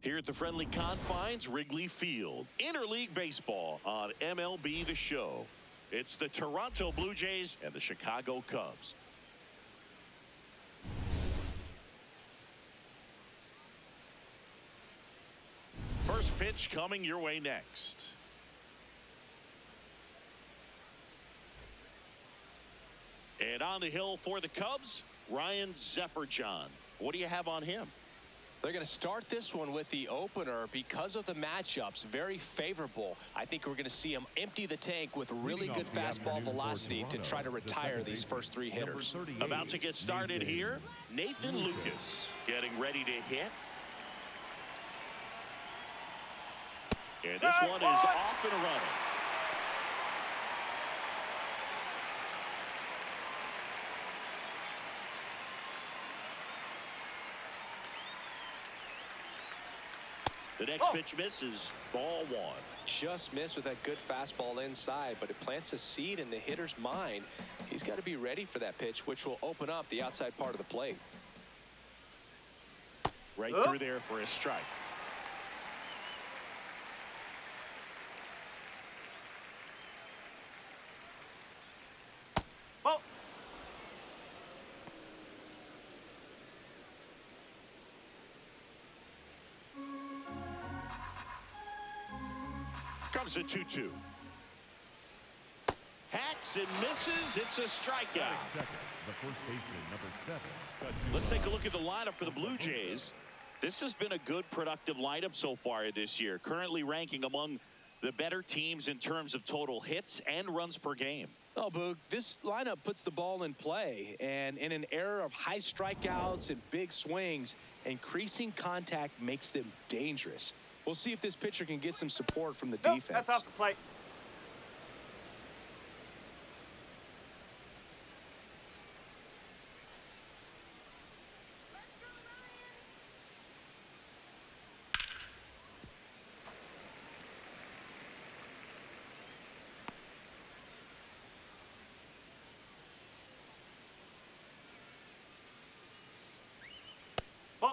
Here at the friendly confines, Wrigley Field. Interleague baseball on MLB The Show. It's the Toronto Blue Jays and the Chicago Cubs. First pitch coming your way next. And on the hill for the Cubs, Ryan Zefferjohn. What do you have on him? They're going to start this one with the opener because of the matchups. Very favorable. I think we're going to see him empty the tank with really good fastball velocity to try to retire these first three hitters. About to get started here, Nathan Lucas getting ready to hit. And this one is off and running. The next pitch misses. Ball one. Just missed with that good fastball inside, but it plants a seed in the hitter's mind. He's got to be ready for that pitch, which will open up the outside part of the plate. Right through there for a strike. Oh. Comes the 2-2. Hacks and misses. It's a strikeout. The first baseman, number 7. Let's take a look at the lineup for the Blue Jays. This has been a good, productive lineup so far this year. Currently ranking among the better teams in terms of total hits and runs per game. Oh, Boog, this lineup puts the ball in play, and in an era of high strikeouts and big swings, increasing contact makes them dangerous. We'll see if this pitcher can get some support from the defense. That's off the plate.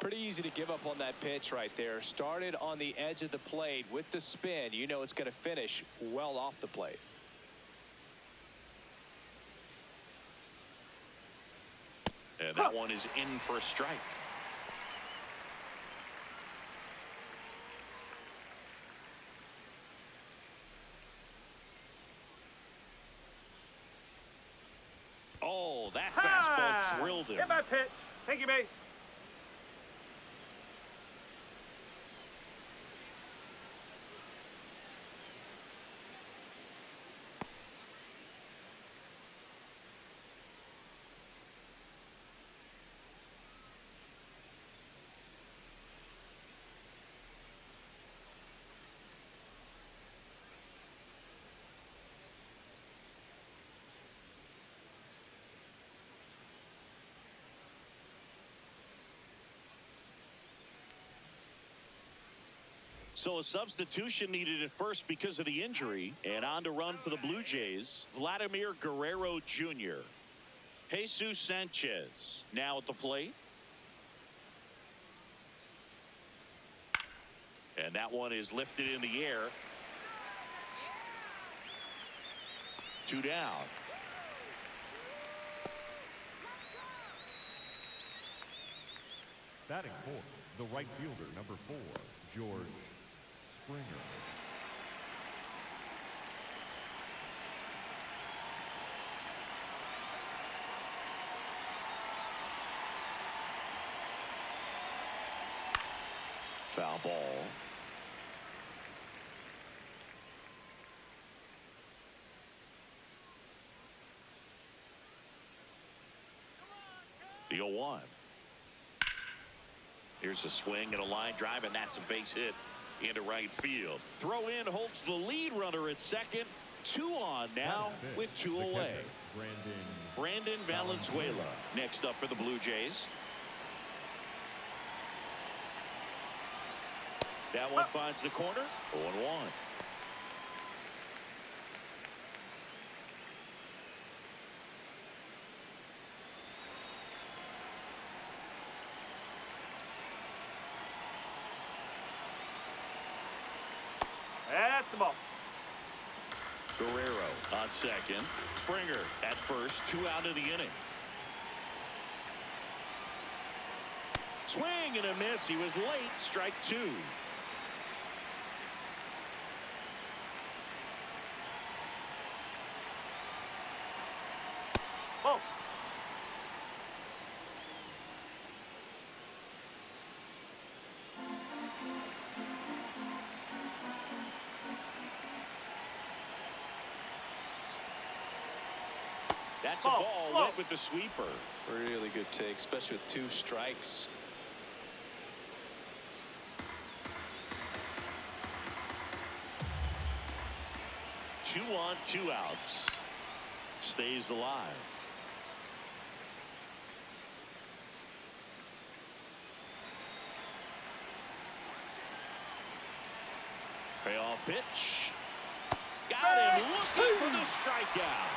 Pretty easy to give up on that pitch right there. Started on the edge of the plate with the spin. You know it's going to finish well off the plate. And that one is in for a strike. Oh, that fastball drilled him. Hit my pitch. Thank you, base. So a substitution needed at first because of the injury. And on to run for the Blue Jays, Vladimir Guerrero Jr. Jesus Sanchez now at the plate. And that one is lifted in the air. 2 down. Batting fourth, the right fielder, number 4, George Springer. Foul ball. The 0-1. Here's a swing and a line drive, and that's a base hit into right field. Throw in holds the lead runner at second. 2 on now with 2 away. Brandon Valenzuela next up for the Blue Jays. That one finds the corner. 0-1. the ball. Guerrero on second. Springer at first. 2 out of the inning. Swing and a miss. He was late. Strike 2. Oh. That's a ball. Went with the sweeper. Really good take, especially with 2 strikes. Two on, 2 outs. Stays alive. Payoff pitch. Got him looking for the strikeout.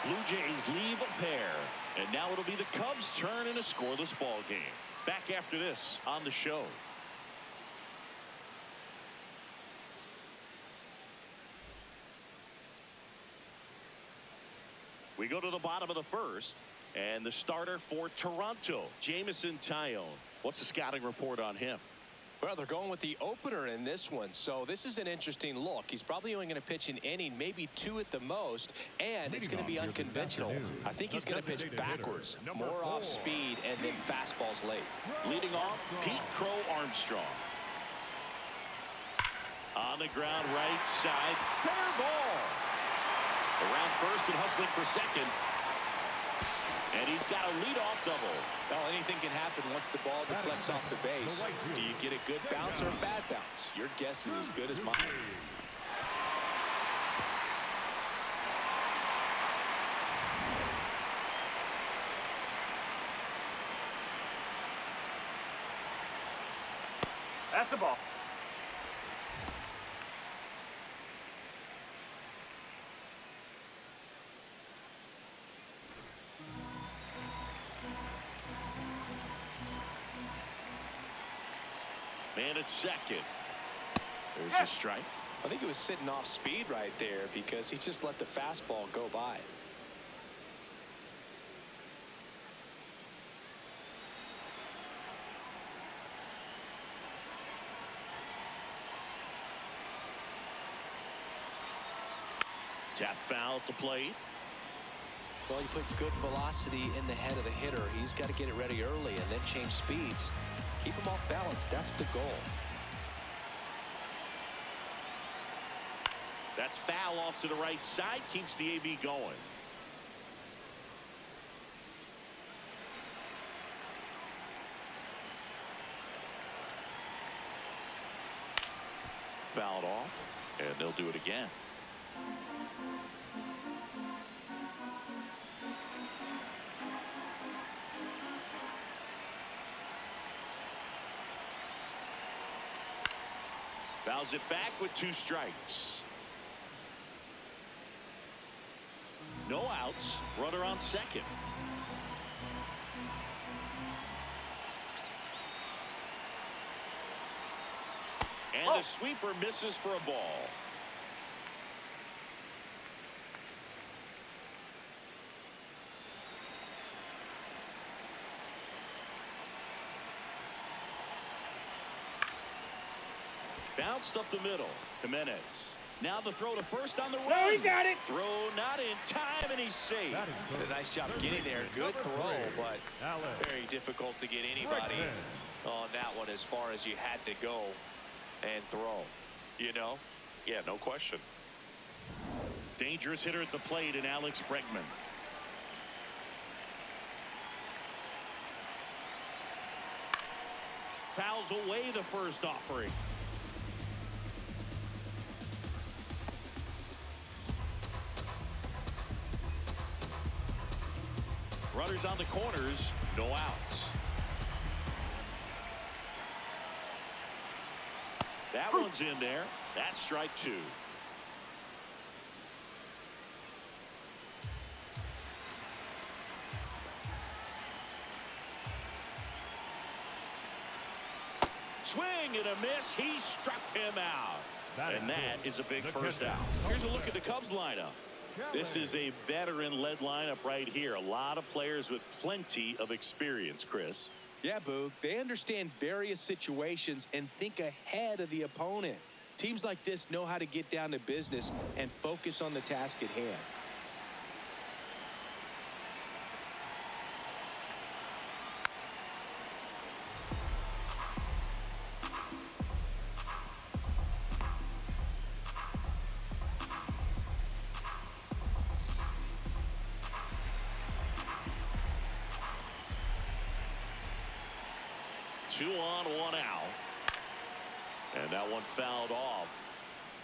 Blue Jays leave a pair. And now it'll be the Cubs' turn in a scoreless ball game. Back after this on the show. We go to the bottom of the first, and the starter for Toronto, Jameson Taillon. What's the scouting report on him? Well, they're going with the opener in this one, so this is an interesting look. He's probably only going to pitch an inning, maybe 2 at the most, and it's going to be unconventional. I think he's going to pitch backwards, more off speed, and then fastballs late. Leading off, Pete Crow Armstrong. On the ground, right side, fair ball. Around first and hustling for second. And he's got a leadoff double. Well, anything can happen once the ball deflects off the base. Do you get a good bounce or a bad bounce? Your guess is as good as mine. That's the ball. Man at second. There's a strike. I think he was sitting off speed right there because he just let the fastball go by. Tap foul at the plate. Well, you put good velocity in the head of the hitter. He's got to get it ready early and then change speeds. Keep him off balance. That's the goal. That's foul off to the right side. Keeps the AB going. Fouled off, and they'll do it again. Fouls it back with 2 strikes. No outs. Runner on second. And the sweeper misses for a ball. Bounced up the middle. Jimenez. Now the throw to first on the run. No, he got it. Throw not in time, and he's safe. Did a nice job getting there. Good throw, but very difficult to get anybody on that one as far as you had to go and throw. You know? Yeah, no question. Dangerous hitter at the plate in Alex Bregman. Fouls away the first offering. Runners on the corners, no outs. That one's in there. That's strike 2. Swing and a miss. He struck him out. And that is a big first out. Here's a look at the Cubs lineup. This is a veteran-led lineup right here. A lot of players with plenty of experience, Chris. Yeah, Boog. They understand various situations and think ahead of the opponent. Teams like this know how to get down to business and focus on the task at hand. Two on, one out. And that one fouled off.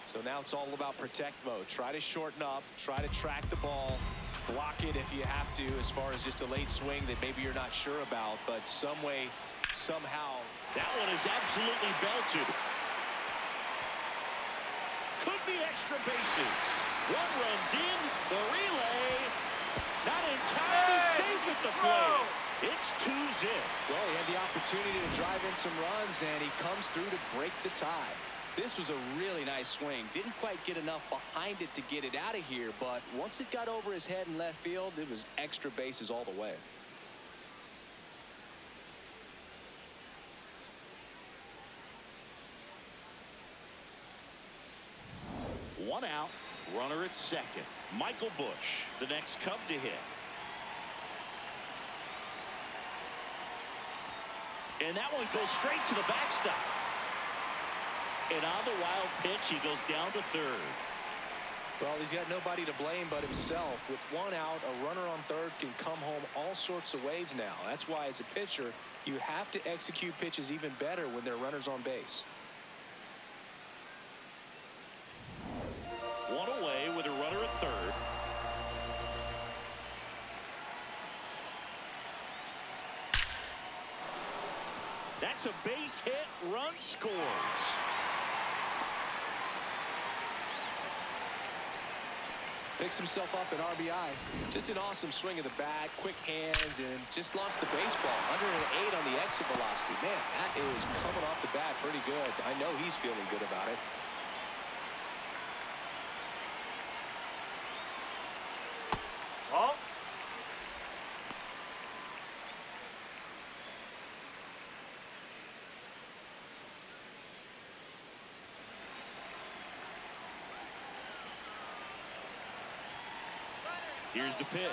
So now it's all about protect mode. Try to shorten up, try to track the ball, block it if you have to, as far as just a late swing that maybe you're not sure about, but some way, somehow. That one is absolutely belted. Could be extra bases. One runs in, the relay. Not in time, he's safe at the plate. It's 2-0. Well, he had the opportunity to drive in some runs, and he comes through to break the tie. This was a really nice swing. Didn't quite get enough behind it to get it out of here, but once it got over his head in left field, it was extra bases all the way. One out, runner at second. Michael Busch, the next Cub to hit. And that one goes straight to the backstop. And on the wild pitch, he goes down to third. Well, he's got nobody to blame but himself. With one out, a runner on third can come home all sorts of ways now. That's why, as a pitcher, you have to execute pitches even better when there are runners on base. One away with a runner at third. That's a base hit. Run scores. Picks himself up at RBI. Just an awesome swing of the bat, quick hands, and just launched the baseball. 108 on the exit velocity. Man, that is coming off the bat pretty good. I know he's feeling good about it. Oh. Here's the pitch.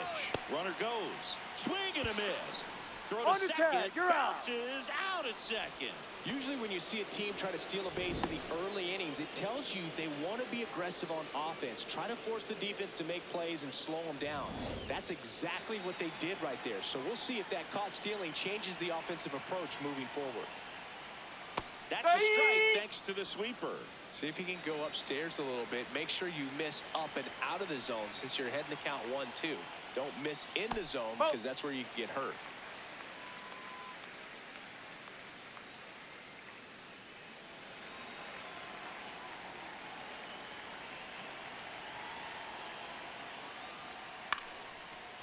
Runner goes. Swing and a miss. Throw to second. Bounces out at second. Usually when you see a team try to steal a base in the early innings, it tells you they want to be aggressive on offense. Try to force the defense to make plays and slow them down. That's exactly what they did right there. So we'll see if that caught stealing changes the offensive approach moving forward. That's a strike thanks to the sweeper. See if he can go upstairs a little bit. Make sure you miss up and out of the zone since you're heading to count 1-2. Don't miss in the zone because that's where you can get hurt.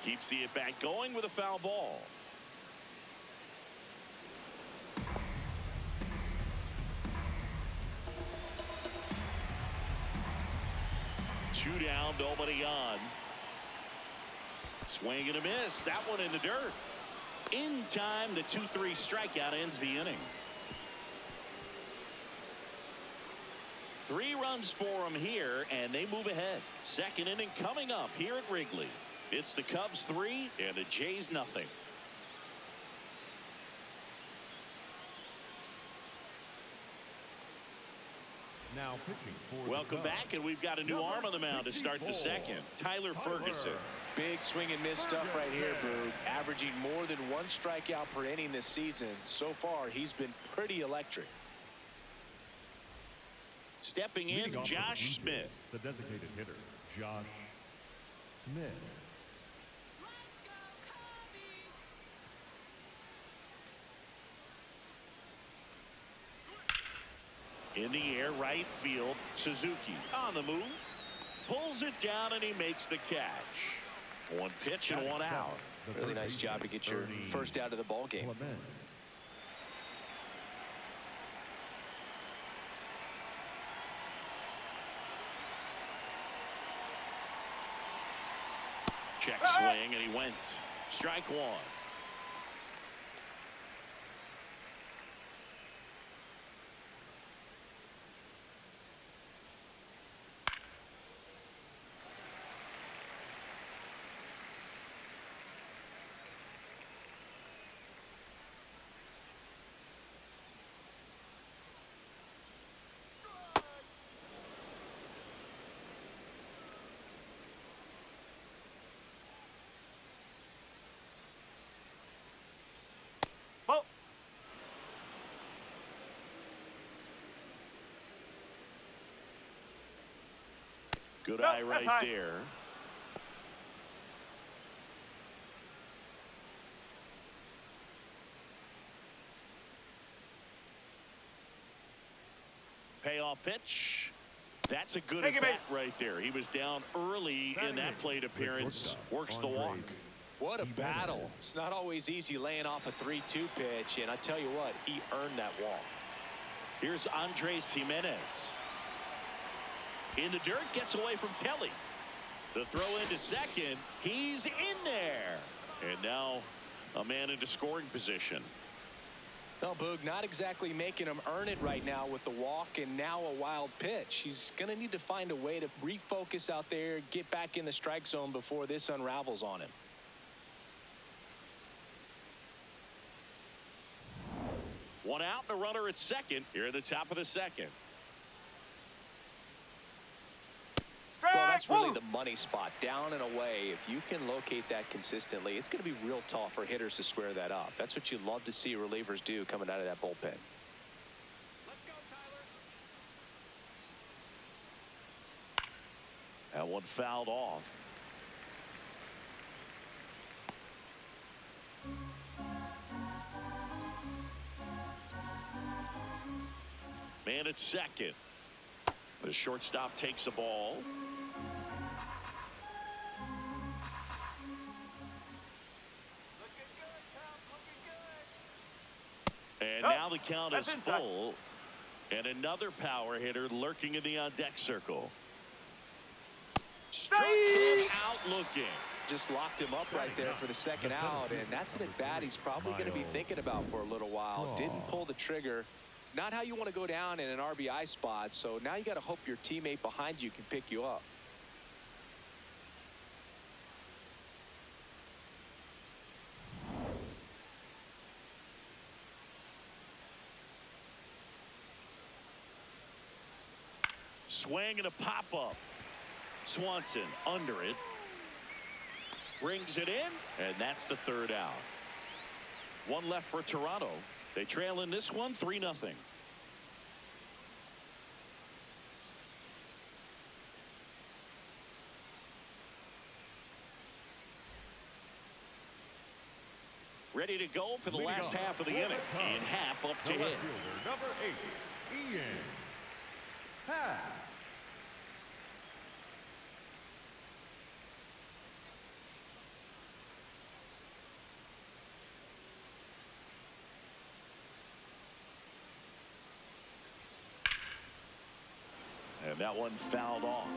Keeps the at-bat going with a foul ball. Two down, nobody on. Swing and a miss. That one in the dirt. In time, the 2-3 strikeout ends the inning. 3 runs for them here, and they move ahead. Second inning coming up here at Wrigley. It's the Cubs 3 and the Jays nothing. Now pitching for Welcome back, and we've got a new arm on the mound to start the second. Tyler Ferguson. Big swing and miss stuff right here, Boog. Averaging more than 1 strikeout per inning this season. So far, he's been pretty electric. Stepping in, Josh Smith. The designated hitter, Josh Smith. In the air, right field. Suzuki on the move. Pulls it down, and he makes the catch. 1 pitch and 1 out. Really nice job to get your first out of the ball game. Check swing, and he went. Strike one. Good eye right there. Payoff pitch. That's a good at bat right there. He was down early in that plate appearance. Works the walk. What a battle. It's not always easy laying off a 3-2 pitch, and I tell you what, he earned that walk. Here's Andres Jimenez. In the dirt, gets away from Kelly. The throw into second. He's in there. And now a man into scoring position. No, Boog, not exactly making him earn it right now with the walk and now a wild pitch. He's going to need to find a way to refocus out there, get back in the strike zone before this unravels on him. One out and a runner at second here at the top of the second. Well, that's really the money spot, down and away. If you can locate that consistently, it's going to be real tough for hitters to square that up. That's what you love to see relievers do coming out of that bullpen. Let's go, Tyler. That one fouled off. Man at second. The shortstop takes the ball. And now the count is full. And another power hitter lurking in the on-deck circle. Struck him out looking. Just locked him up right there for the second out, and that's an at-bat he's probably going to be thinking about for a little while. Didn't pull the trigger. Not how you want to go down in an RBI spot, so now you got to hope your teammate behind you can pick you up. Swing and a pop-up. Swanson under it. Brings it in, and that's the third out. One left for Toronto. They trail in this one 3-0. Ready to go for the last half of the inning. And half up to hit. Number 8, Ian Happ. And that one fouled off.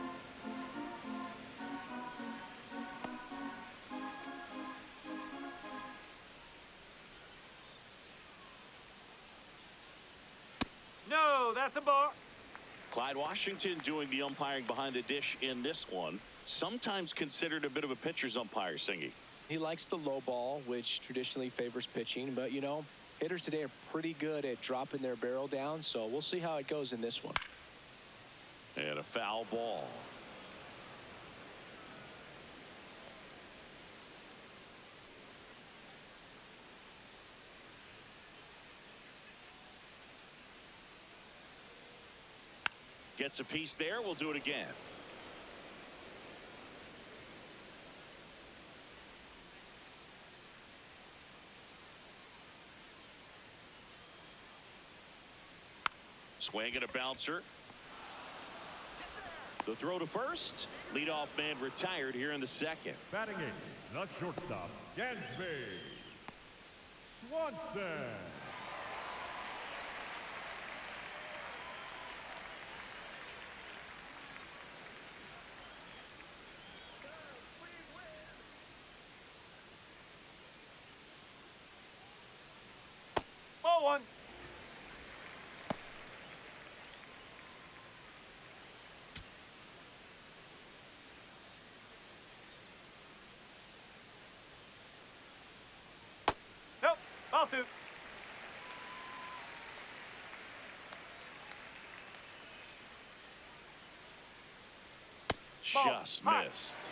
No, that's a ball. Clyde Washington doing the umpiring behind the dish in this one. Sometimes considered a bit of a pitcher's umpire, Singy. He likes the low ball, which traditionally favors pitching, but you know, hitters today are pretty good at dropping their barrel down, so we'll see how it goes in this one. And a foul ball. Gets a piece there. We'll do it again. Swing and a bouncer. The throw to first. Leadoff man retired here in the second. Batting in, the shortstop, Gansby Swanson. Ball two. Just missed.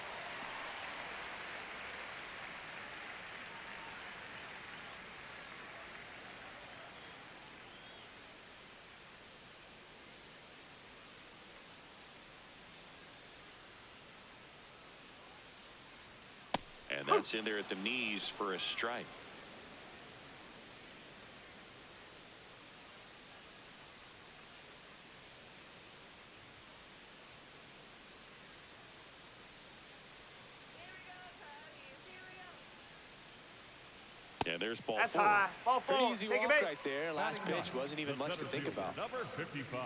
And that's in there at the knees for a strike. And there's ball That's four. high. Ball four. Pretty easy Take walk a base. right there. Last pitch wasn't even much to think about. Number 55,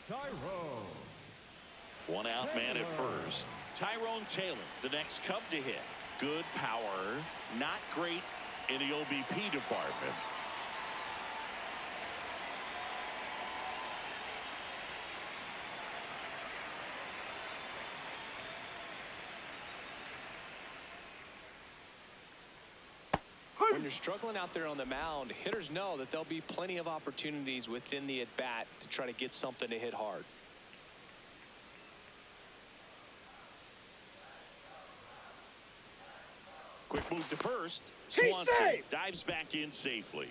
Tyrone. One out man at first. Tyrone Taylor, the next Cub to hit. Good power, not great in the OBP department. When you're struggling out there on the mound, hitters know that there'll be plenty of opportunities within the at-bat to try to get something to hit hard. Quick move to first. Swanson dives back in safely.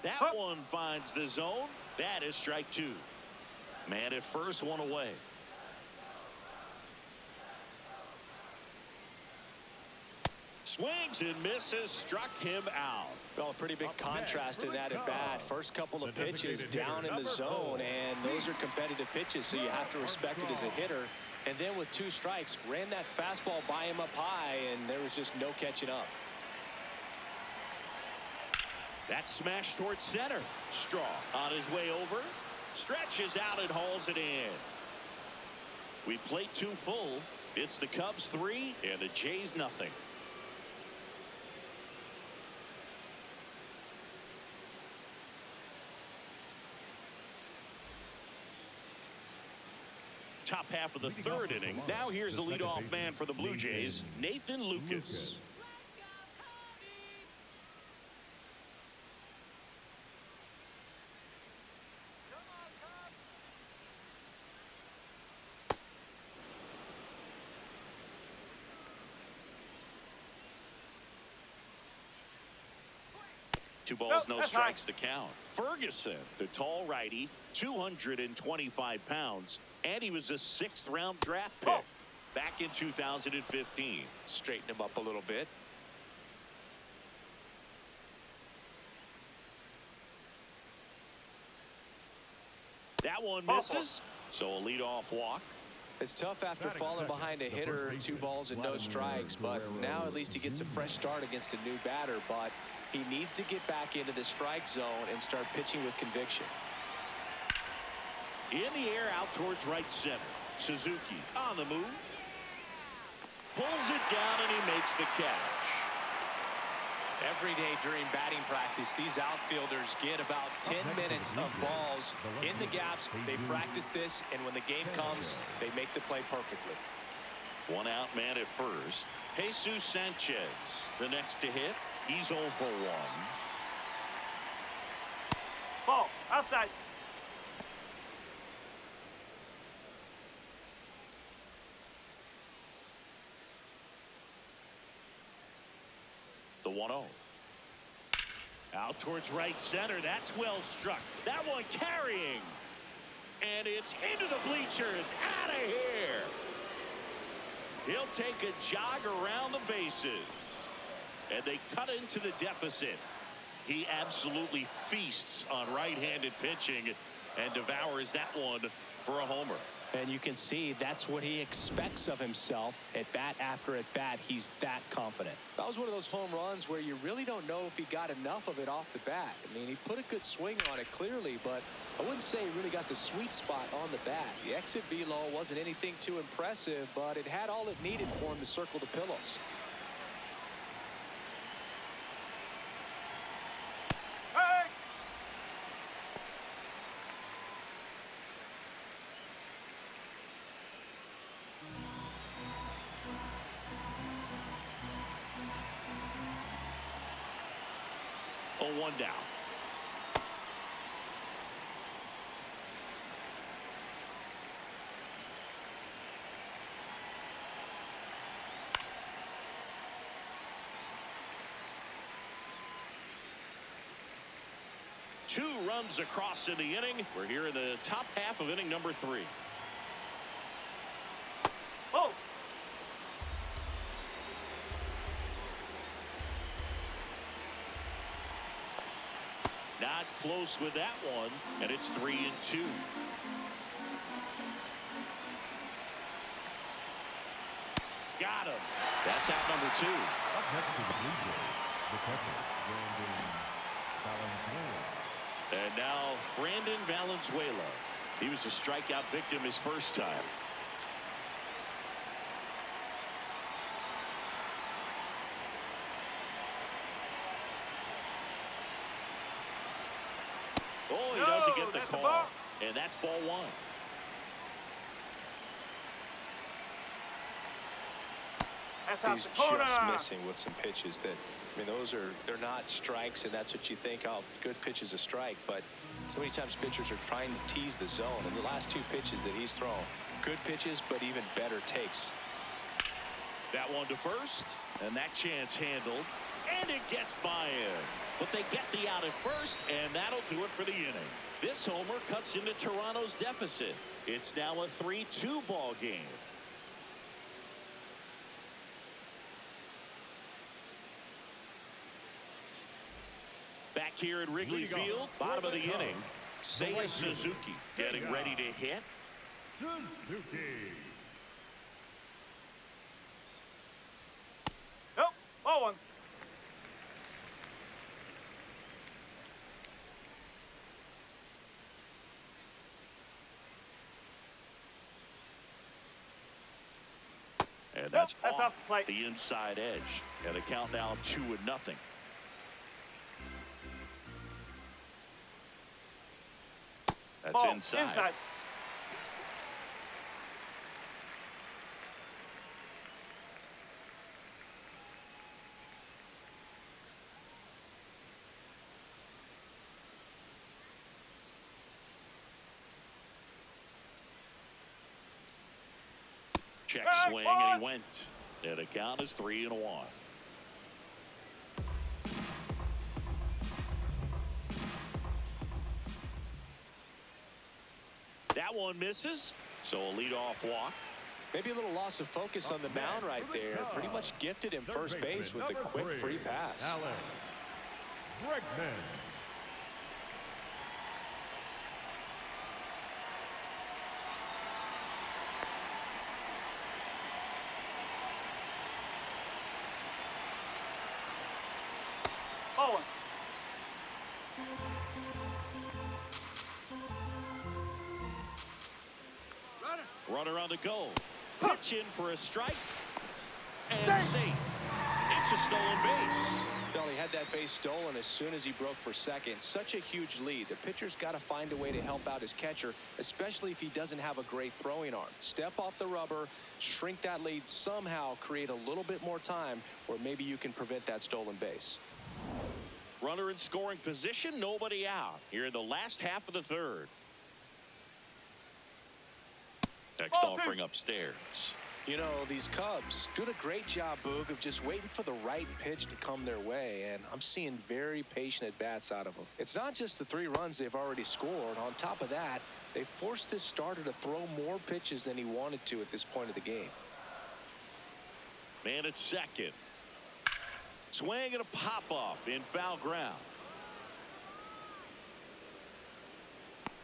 That one finds the zone. That is strike two. Man at first, one away. Swings and misses, struck him out. Well, a pretty big contrast in that at bat. First couple of pitches down in the zone, and those are competitive pitches, so you have to respect it as a hitter. And then with two strikes, ran that fastball by him up high, and there was just no catching up. That smash towards center. Straw on his way over. Stretches out and hauls it in. We played two full. It's the Cubs 3 and the Jays nothing. Top half of the third inning. Now here's the leadoff man for the Blue Jays, Nathan Lucas. Two balls, no strikes to count. Ferguson, the tall righty, 225 pounds, and he was a 6th round draft pick back in 2015. Straighten him up a little bit. That one misses, so a leadoff walk. It's tough after falling behind a hitter, 2 balls and no strikes, but now at least he gets a fresh start against a new batter. But he needs to get back into the strike zone and start pitching with conviction. In the air out towards right center. Suzuki on the move. Pulls it down and he makes the catch. Every day during batting practice, these outfielders get about 10 minutes of balls in the gaps. They practice this, and when the game comes, they make the play perfectly. One out man at first. Jesus Sanchez, the next to hit. He's 0 for 1. Ball. Outside. The 1-0. Out towards right center. That's well struck. That one carrying. And it's into the bleachers. Out of here. He'll take a jog around the bases. And they cut into the deficit. He absolutely feasts on right-handed pitching and devours that one for a homer. And you can see that's what he expects of himself at bat after at bat. He's that confident. That was one of those home runs where you really don't know if he got enough of it off the bat. I mean, he put a good swing on it clearly, but I wouldn't say he really got the sweet spot on the bat. The exit velo wasn't anything too impressive, but it had all it needed for him to circle the pillows. Hey! 0-1 down. Two runs across in the inning. We're here in the top half of inning number 3. Oh. Not close with that one, and it's 3-2. Got him. That's out number 2. Up next to the Blue Jays, the catcher, Brandon Valenzuela. And now Brandon Valenzuela. He was a strikeout victim his first time. Oh, he doesn't get the call. And that's ball 1. That's out He's the corner. just missing with some pitches that, I mean, they're not strikes, and that's what you think, oh, good pitch is a strike. But so many times pitchers are trying to tease the zone. And the last 2 pitches that he's thrown, good pitches, but even better takes. That one to first, and that chance handled, and it gets by him. But they get the out at first, and that'll do it for the inning. This homer cuts into Toronto's deficit. It's now a 3-2 ball game. Back here at Wrigley Field, bottom of the inning, Seiya Suzuki getting ready to hit. Suzuki. Nope. Ball 1. And that's That's off off the plate. the inside edge. And the count now 2-0. That's Ball. inside. Check swing, and he went. And the count is 3-1. That one misses, so a leadoff walk. Maybe a little loss of focus on the mound right there. Pretty much gifted him first base with a quick free pass. Alex Bregman. Ball 1. Runner on the go. Pitch in for a strike. And safe. It's a stolen base. Well, he had that base stolen as soon as he broke for second. Such a huge lead. The pitcher's got to find a way to help out his catcher, especially if he doesn't have a great throwing arm. Step off the rubber, shrink that lead somehow, create a little bit more time, or maybe you can prevent that stolen base. Runner in scoring position, nobody out. Here in the last half of the 3rd. Next offering upstairs. You know, these Cubs doing a great job, Boog, of just waiting for the right pitch to come their way, and I'm seeing very patient at-bats out of them. It's not just the 3 runs they've already scored. On top of that, they forced this starter to throw more pitches than he wanted to at this point of the game. Man at second. Swing and a pop-up in foul ground.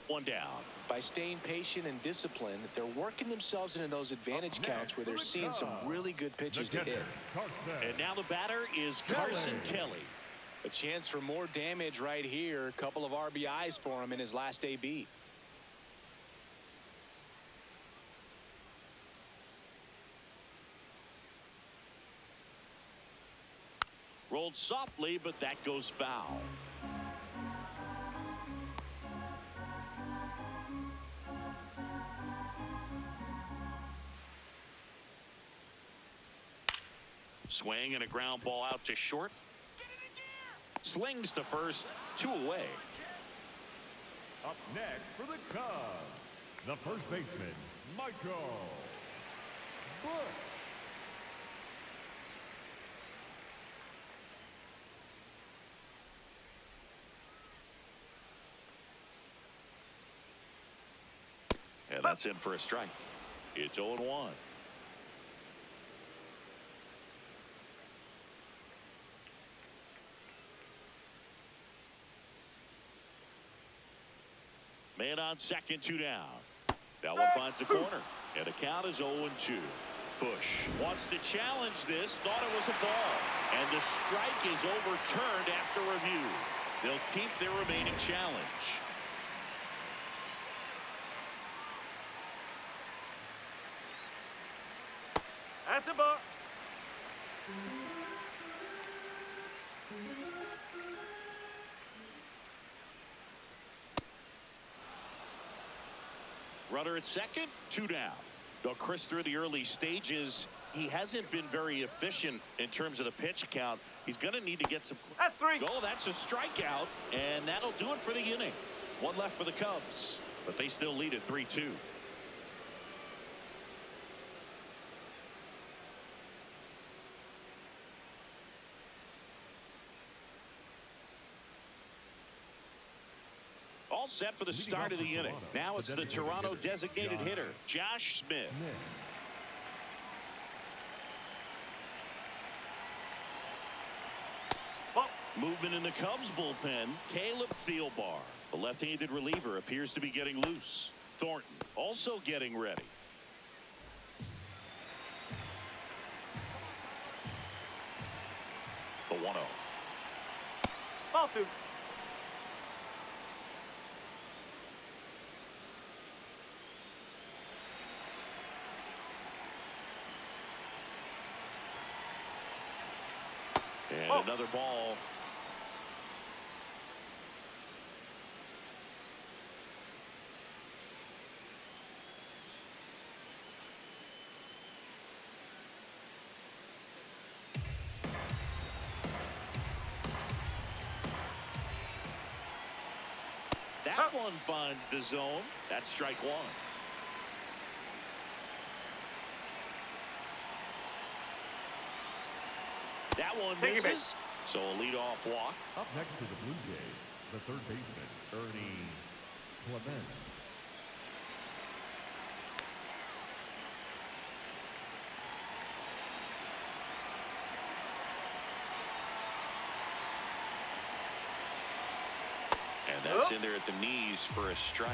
1 down. By staying patient and disciplined, they're working themselves into those advantage counts where they're seeing some really good pitches to hit. And now the batter is Carson Kelly. A chance for more damage right here. A couple of RBIs for him in his last AB. Rolled softly, but that goes foul. Swing and a ground ball out to short. Slings to first, 2 away. Up next for the Cubs, the first baseman, Michael Bush. And that's in for a strike. It's 0-1. Man on second, 2 down. That one finds the corner. And the count is 0-2. Bush wants to challenge this. Thought it was a ball. And the strike is overturned after review. They'll keep their remaining challenge. That's a ball. Runner at second, 2 down. Though Chris, through the early stages, he hasn't been very efficient in terms of the pitch count. He's going to need to get some. That's 3. Oh, that's a strikeout, and that'll do it for the inning. 1 left for the Cubs, but they still lead at 3-2. All set for the start of the inning. Now it's the Toronto designated hitter, Josh Smith. Movement in the Cubs bullpen, Caleb Thielbar. The left-handed reliever appears to be getting loose. Thornton also getting ready. The 1-0. Ball 2. And another ball. That one finds the zone. That's strike 1. That one misses. So a leadoff walk. Up next to the Blue Jays, the third baseman, Ernie Clement. And that's in there at the knees for a strike.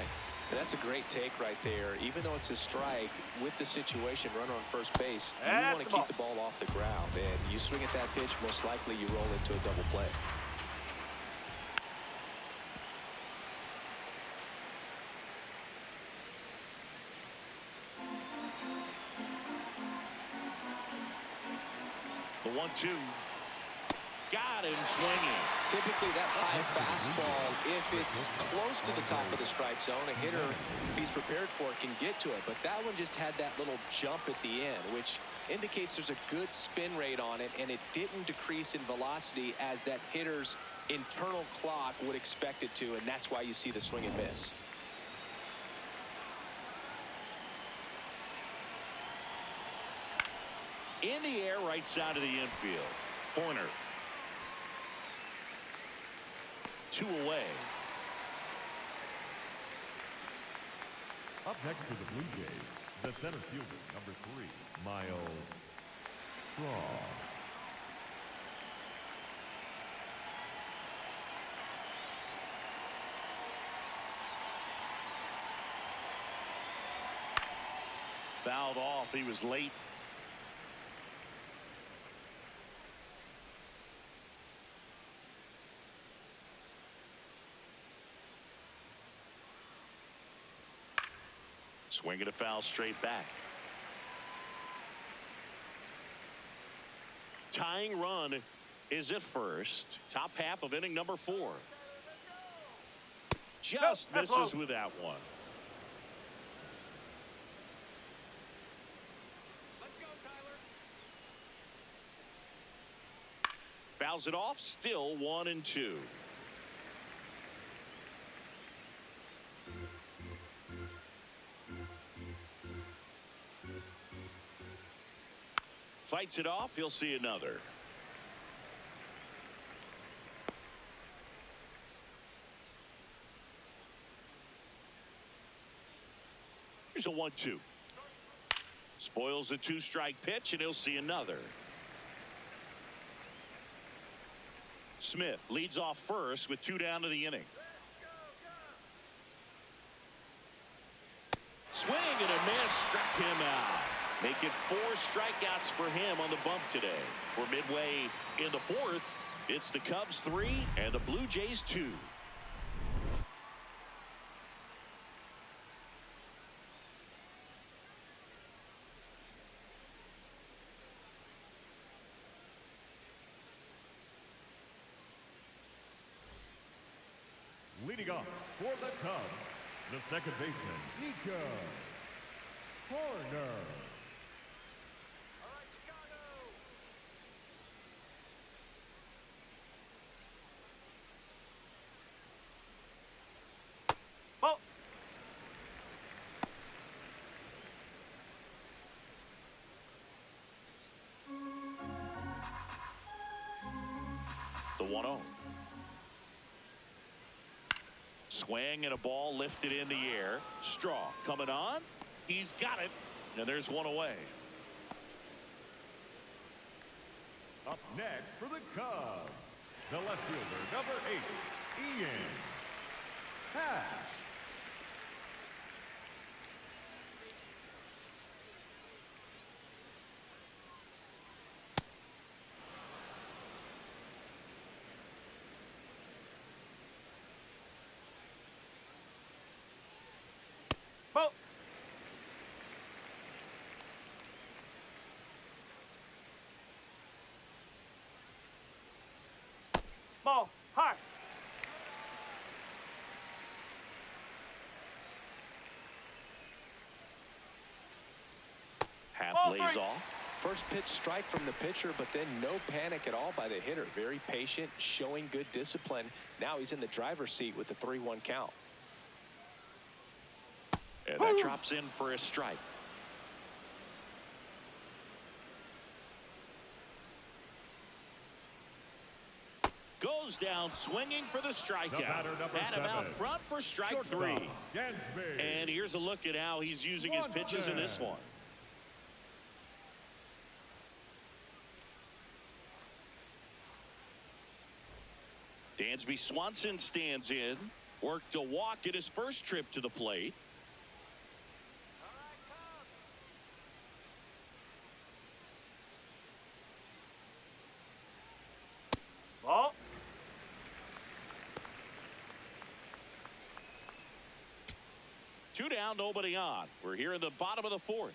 And that's a great take right there. Even though it's a strike, with the situation, runner on first base, you want to keep the ball off the ground. And you swing at that pitch, most likely you roll into a double play. The 1-2. Got him swinging. Typically that high fastball, if it's close to the top of the strike zone, a hitter, if he's prepared for it, can get to it. But that one just had that little jump at the end, which indicates there's a good spin rate on it, and it didn't decrease in velocity as that hitter's internal clock would expect it to, and that's why you see the swing and miss. In the air, right side of the infield. Corner. 2 away. Up next to the Blue Jays, the center fielder, number 3, Miles Straw. Fouled off. He was late. Swinging a foul straight back. Tying run is at first. Top half of inning number 4. Just misses with that one. Foul fouls it off. Still 1-2. Fights it off. He'll see another. Here's a 1-2. Spoils the 2-strike pitch, and he'll see another. Smith leads off first with 2 down to the inning. Swing and a miss, struck him out. Make it 4 strikeouts for him on the bump today. We're midway in the 4th. It's the Cubs 3 and the Blue Jays 2. Leading off for the Cubs, the second baseman, Nico Horner. Ball. The 1-0. Swing and a ball lifted in the air. Straw coming on. He's got it. And there's one away. Up next for the Cubs, the left fielder, number 8, Ian Happ. Ball. Ball. High. Happ Ball lays 3. off. First pitch strike from the pitcher, but then no panic at all by the hitter. Very patient, showing good discipline. Now he's in the driver's seat with the 3-1 count. And that drops in for a strike. Goes down swinging for the strikeout. batter, number Had him out 7. front for strike Shortstop, 3. Dansby. And here's a look at how he's using his pitches in this one. Dansby Swanson stands in. Worked a walk at his first trip to the plate. Ball. Two down, nobody on. We're here in the bottom of the 4th.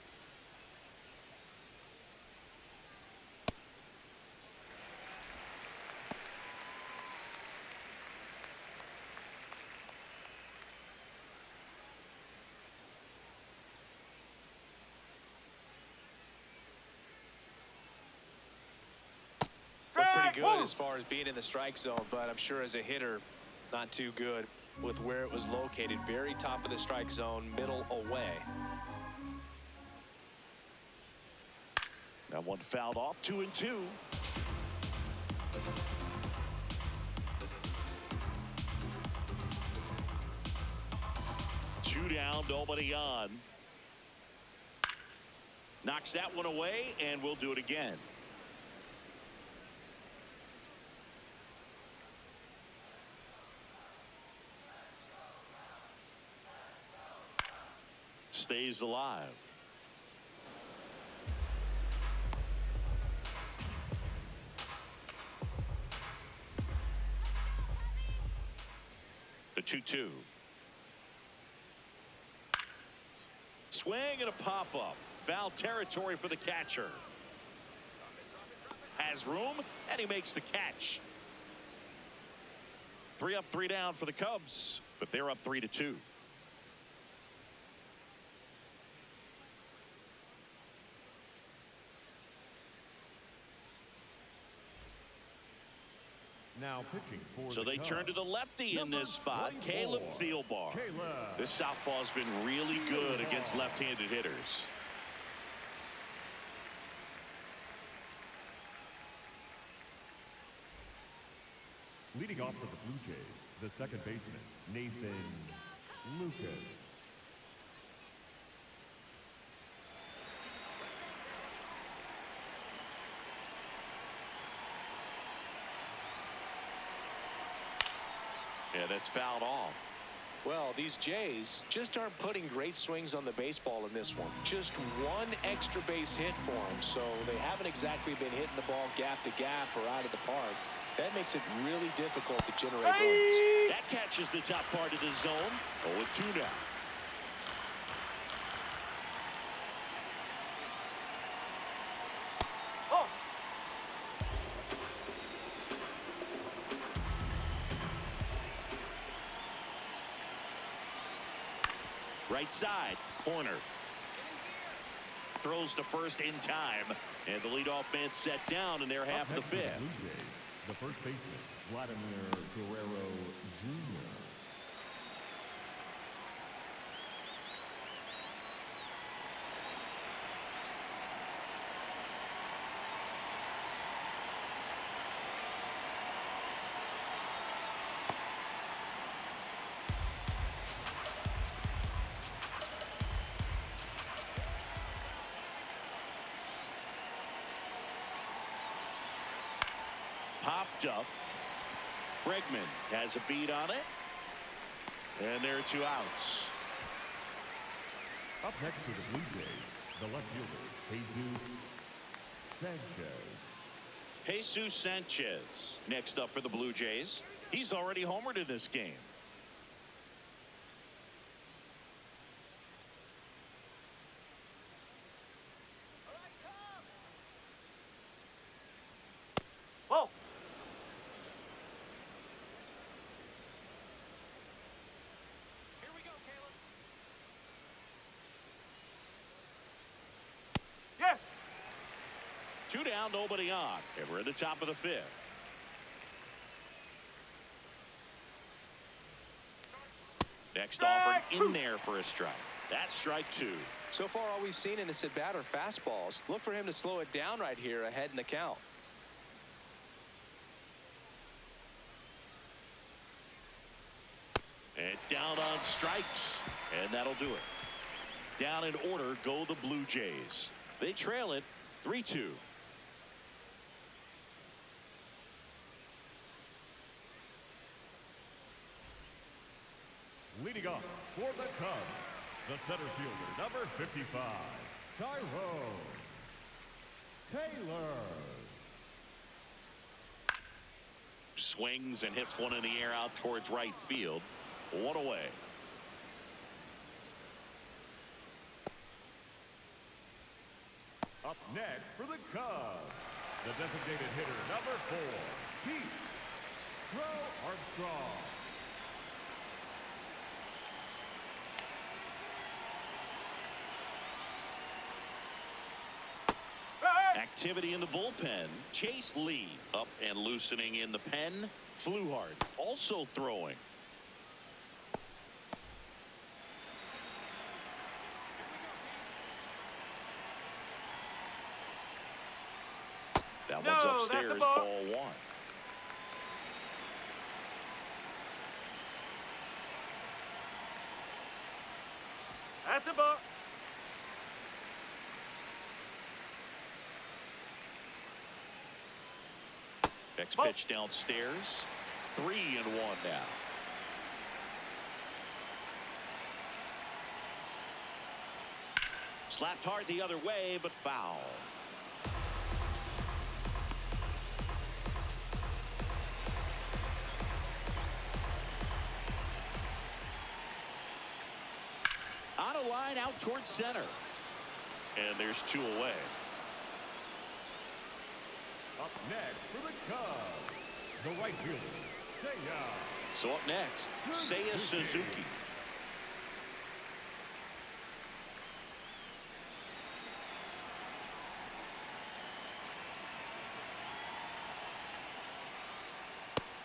Looked pretty good as far as being in the strike zone, but I'm sure as a hitter, not too good with where it was located. Very top of the strike zone, middle away. That one fouled off. 2-2. Two down, nobody on. Knocks that one away, and we'll do it again. Stays alive. The 2-2. Swing and a pop-up. Foul territory for the catcher. Has room, and he makes the catch. 3 up, 3 down for the Cubs, but they're up 3-2. Now pitching for So they turn to the lefty in this spot, Caleb Thielbar. This southpaw's been really good against left-handed hitters. Leading off for the Blue Jays, the second baseman, Nathan Lucas. Yeah, that's fouled off. Well, these Jays just aren't putting great swings on the baseball in this one. Just one extra base hit for them, so they haven't exactly been hitting the ball gap to gap or out of the park. That makes it really difficult to generate runs. That catches the top part of the zone. 0-2 now. Oh. Right side, corner. Throws to first in time, and the leadoff man set down in their half of the fifth. Blue Jays, the first baseman, Vladimir Guerrero Jr. Popped up. Bregman has a beat on it. And there are 2 outs. Up next for the Blue Jays, the left fielder, Jesus Sanchez. Jesus Sanchez next up for the Blue Jays. He's already homered in this game. Whoa. Here we go, Caleb. Yes. 2 down, nobody on. And we're at the top of the 5th. Next offer in there for a strike. That's strike 2. So far, all we've seen in this at bat are fastballs. Look for him to slow it down right here ahead in the count. And down on strikes. And that'll do it. Down in order go the Blue Jays. They trail it 3-2. Leading off for the Cubs, the center fielder, number 55, Tyrone Taylor. Swings and hits one in the air out towards right field. 1 away. Up next for the Cubs, the designated hitter, number 4, Pete Armstrong. Activity in the bullpen. Chase Lee up and loosening in the pen. Fluhart also throwing. That one's upstairs, ball 1. That's a ball. Next pitch downstairs. 3-1 now. Slapped hard the other way, but foul. On a line out towards center. And there's 2 away. Up next for the Cubs, the right fielder, Seiya. So up next, Seiya Suzuki.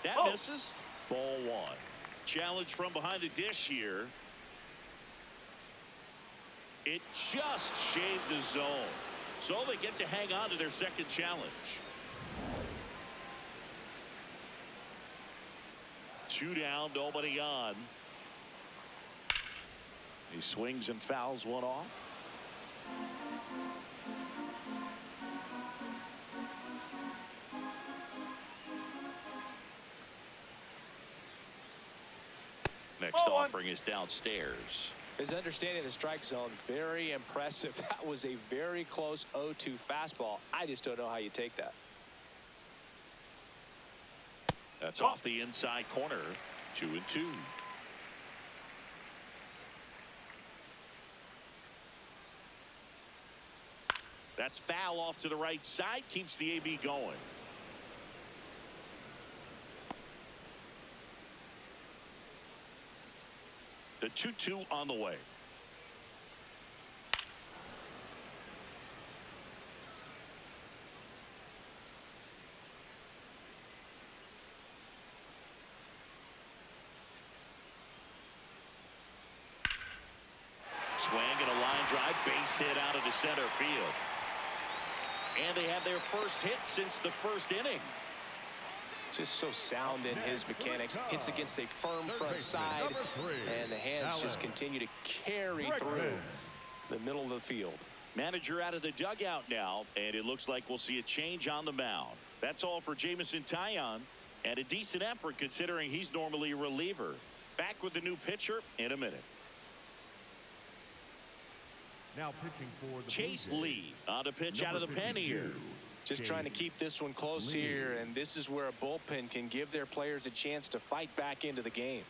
That misses. Ball one. Challenge from behind the dish here. It just shaved the zone. So they get to hang on to their second challenge. 2 down, nobody on. He swings and fouls one off. Next offering is downstairs. His understanding of the strike zone, very impressive. That was a very close 0-2 fastball. I just don't know how you take that. That's off the inside corner. 2-2. That's foul off to the right side. Keeps the AB going. The 2-2 on the way. Swing and a line drive, base hit out of the center field. And they have their first hit since the first inning. Just so sound in his mechanics. Hits against a firm front side, and the hands just continue to carry through the middle of the field. Manager out of the dugout now, and it looks like we'll see a change on the mound. That's all for Jameson Taillon, and a decent effort considering he's normally a reliever. Back with the new pitcher in a minute. Now pitching for the Chase Lee on to pitch out of the pen here. Just trying to keep this one close here, and this is where a bullpen can give their players a chance to fight back into the game.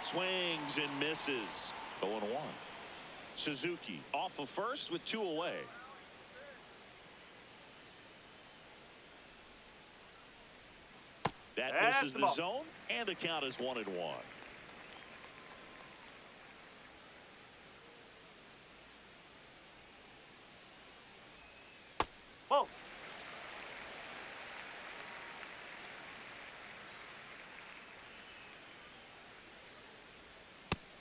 Swings and misses. 0-1. Suzuki off of first with 2 away. That misses the zone, and the count is 1-1. Whoa.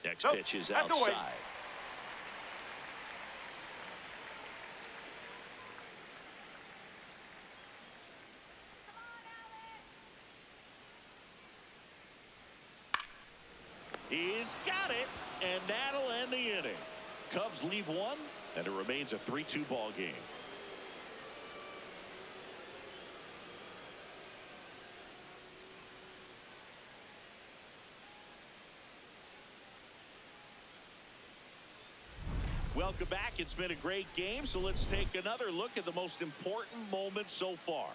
Next pitch is outside. He's got it, and that'll end the inning. Cubs leave one, and it remains a 3-2 ball game. Welcome back. It's been a great game, so let's take another look at the most important moment so far.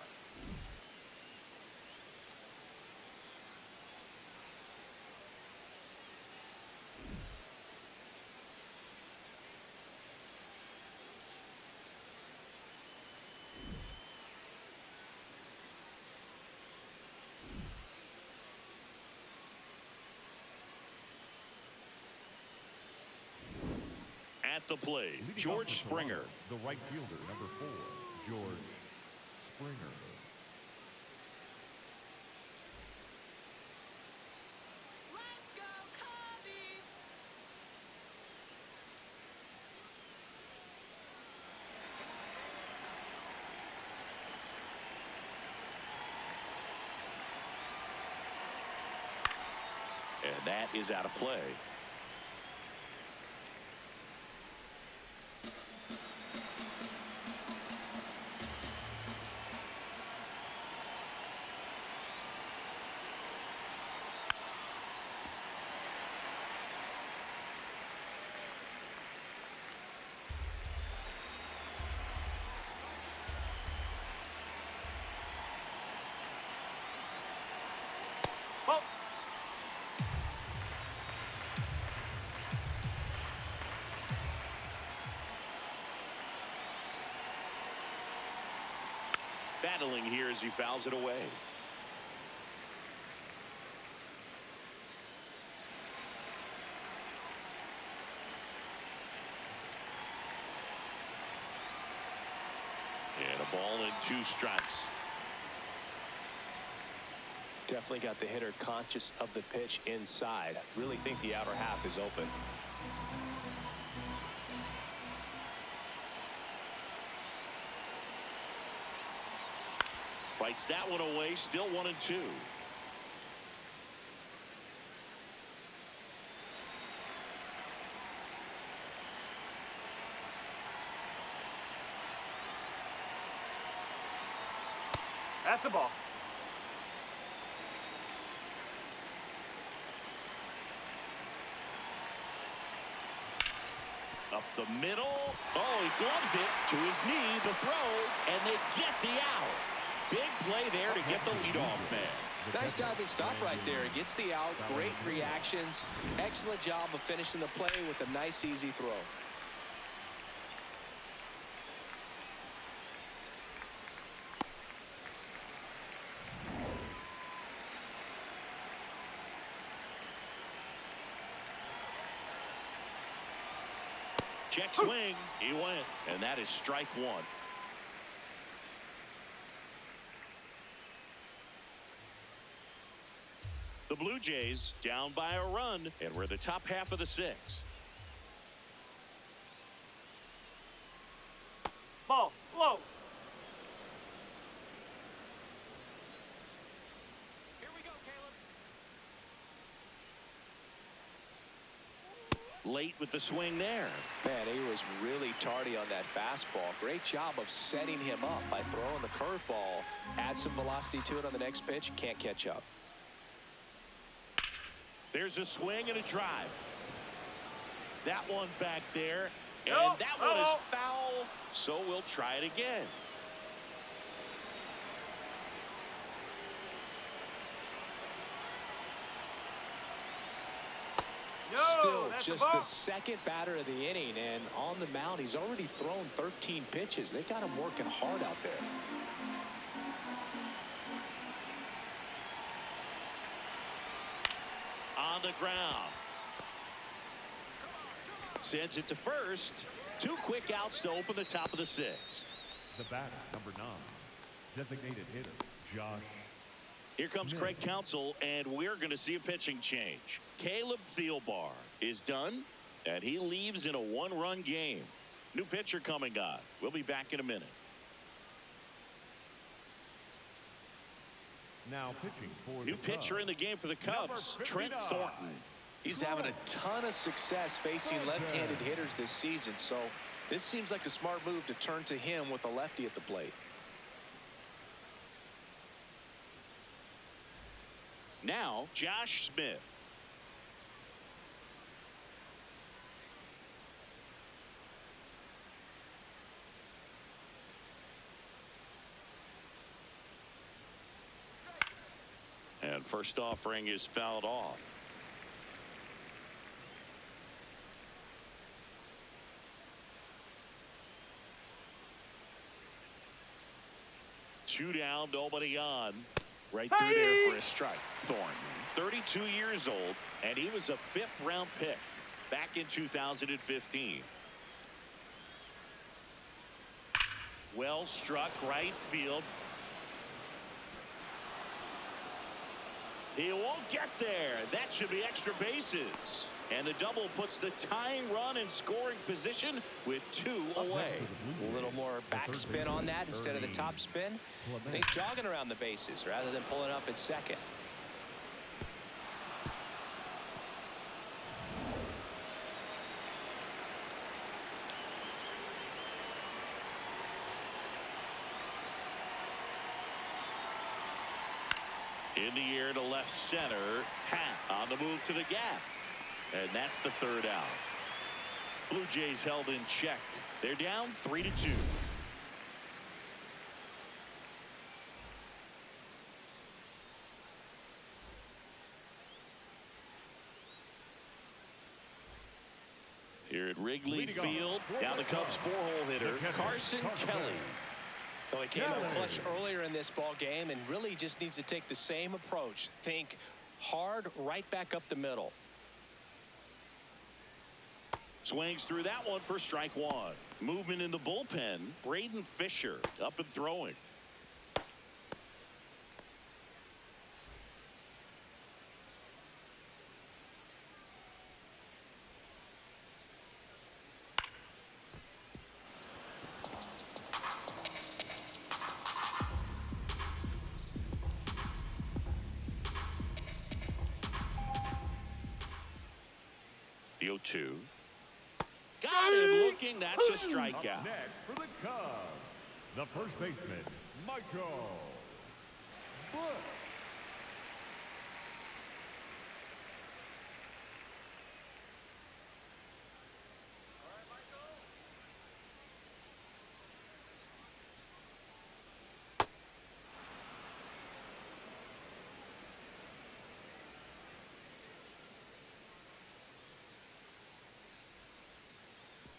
At the plate, George Springer. The right fielder, number 4, George Springer. Let's go, Cubbies! And that is out of play. battling here as he fouls it away. And a ball and 2 strikes. Definitely got the hitter conscious of the pitch inside. Really think the outer half is open. Fights that one away. Still 1-2. That's the ball. Up the middle. Oh, he gloves it to his knee, the throw, and they get the out. Big play there to get the leadoff man. Nice diving stop right there. It gets the out. Great reactions. Excellent job of finishing the play with a nice, easy throw. Check swing. He went, and that is strike 1. The Blue Jays down by a run, and we're the top half of the 6th. Ball. Low. Here we go, Caleb. Late with the swing there. Man, he was really tardy on that fastball. Great job of setting him up by throwing the curveball. Add some velocity to it on the next pitch. Can't catch up. There's a swing and a drive. That one back there. And Nope. that one is foul. So we'll try it again. No, Still that's just the ball. the second batter of the inning, and on the mound, he's already thrown 13 pitches. They got him working hard out there. On the ground. Sends it to first. 2 quick outs to open the top of the 6th. The batter, number 9, designated hitter, Josh. Here comes Smith. Craig Counsell, and we're going to see a pitching change. Caleb Thielbar is done, and he leaves in a 1-run game. New pitcher coming on. We'll be back in a minute. Now pitching for New the pitcher Cubs, in the game for the Cubs, Number Trent 59. Thornton. He's having a ton of success facing left-handed hitters this season, so this seems like a smart move to turn to him with a lefty at the plate. Now, Josh Smith. And first offering is fouled off. Two down, nobody on. Right through there for a strike. Thornton, 32 years old, and he was a 5th-round pick back in 2015. Well struck right field. He won't get there. That should be extra bases. And the double puts the tying run in scoring position with 2 away. A little more backspin on that instead of the top spin. I think jogging around the bases rather than pulling up at second. In the air to left center. Pat on the move to the gap. And that's the 3rd out. Blue Jays held in check. They're down 3-2. Here at Wrigley Leading Field, off, now the Cubs 4-hole hitter, the catcher, Carson Carson Kelly. Though he came out clutch earlier in this ball game and really just needs to take the same approach. Think hard right back up the middle. Swings through that one for strike one. Movement in the bullpen. Braden Fisher up and throwing. The 0-2. Got him looking. That's a strikeout. Up next for the Cubs, the first baseman, Michael Bush.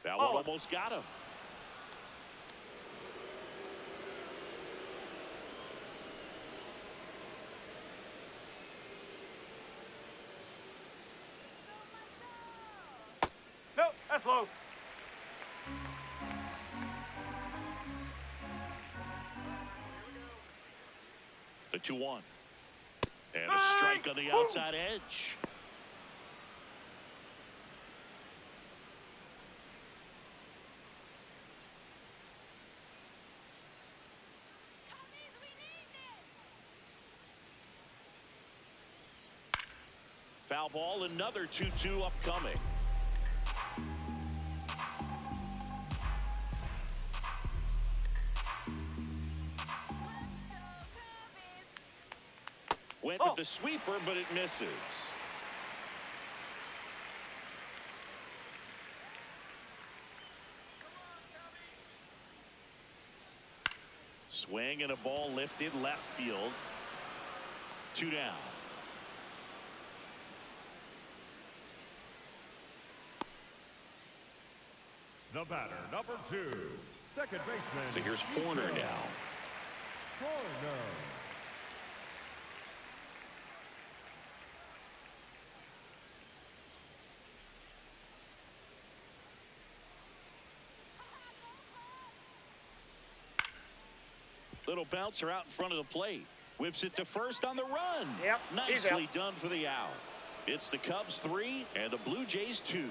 That one almost got him. Nope, that's low. The 2-1. And a strike on the outside edge. Foul ball, another 2-2 upcoming. Went with the sweeper, but it misses. Swing and a ball lifted left field. 2 down. The batter, number 2, second baseman. So here's Horner now. Horner. Little bouncer out in front of the plate. Whips it to first on the run. Yep, he's out. Nicely done for the out. It's the Cubs 3 and the Blue Jays 2.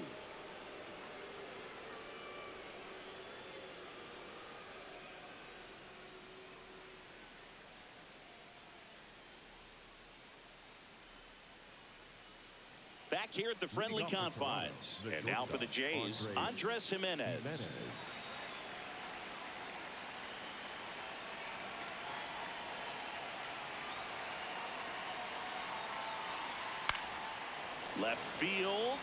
Back here at the friendly confines. And now for the Jays, Andres Jimenez. Left field.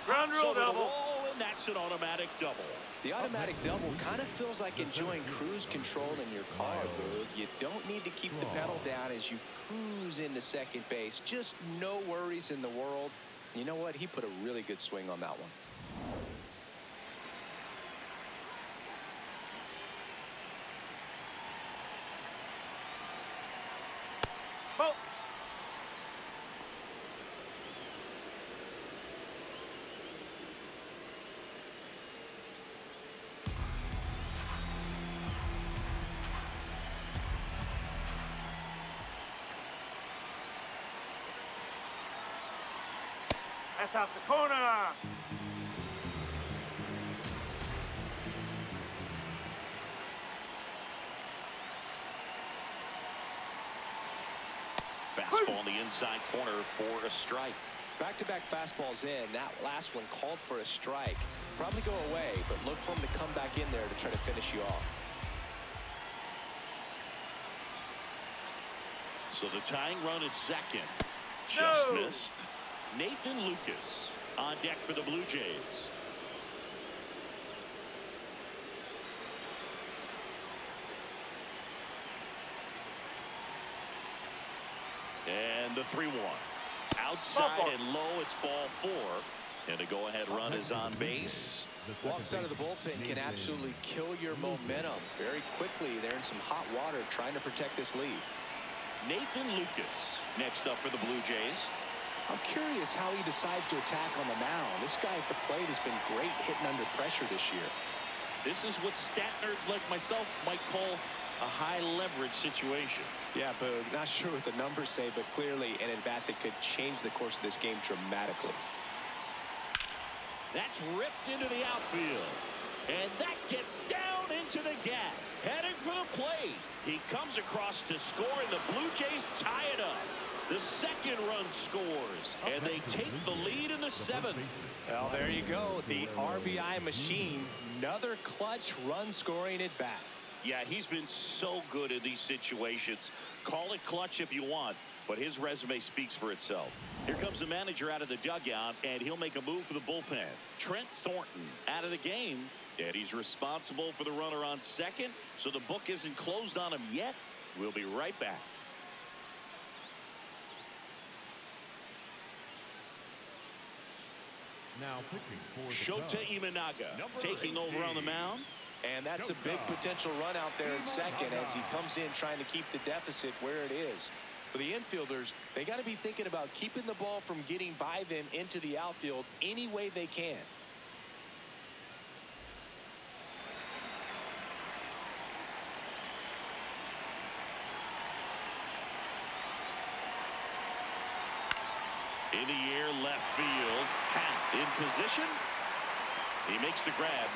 Ground rule double. And that's an automatic double. The automatic double kind of feels like enjoying cruise control in your car, Boog. You don't need to keep the pedal down as you cruise into second base. Just no worries in the world. You know what? He put a really good swing on that one. Oh. That's out the corner. Fastball on the inside corner for a strike. Back-to-back fastballs in. That last one called for a strike. Probably go away, but look for him to come back in there to try to finish you off. So the tying run at second. Just missed. Nathan Lucas on deck for the Blue Jays. And the 3-1. Outside and low, it's ball 4. And a go-ahead run is on base. Walks out of the bullpen can absolutely kill your momentum very quickly. They're in some hot water trying to protect this lead. Nathan Lucas next up for the Blue Jays. I'm curious how he decides to attack on the mound. This guy at the plate has been great hitting under pressure this year. This is what stat nerds like myself might call a high leverage situation. Yeah, but not sure what the numbers say, but clearly an at-bat that could change the course of this game dramatically. That's ripped into the outfield. And that gets down into the gap. Heading for the plate. He comes across to score, and the Blue Jays tie it up. The second run scores, and they take the lead in the seventh. Well, there you go. The RBI machine. Another clutch run scoring at bat. Yeah, he's been so good in these situations. Call it clutch if you want, but his resume speaks for itself. Here comes the manager out of the dugout, and he'll make a move for the bullpen. Trent Thornton out of the game, and he's responsible for the runner on second, so the book isn't closed on him yet. We'll be right back. Now pitching for the Shota Cubs, Imanaga number taking over on the 18. mound. And that's a big potential run out there in second as he comes in trying to keep the deficit where it is. For the infielders, they got to be thinking about keeping the ball from getting by them into the outfield any way they can. In the air, left field. Happ in position. He makes the grab.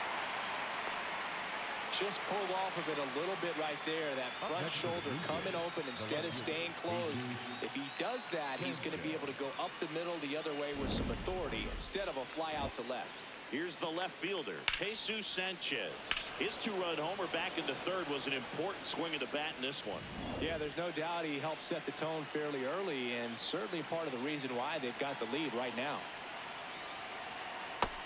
Just pulled off of it a little bit right there. That front shoulder coming open instead of staying closed. If he does that, he's going to be able to go up the middle the other way with some authority instead of a fly out to left. Here's the left fielder, Jesus Sanchez. His two-run homer back into third was an important swing of the bat in this one. Yeah, there's no doubt he helped set the tone fairly early, and certainly part of the reason why they've got the lead right now.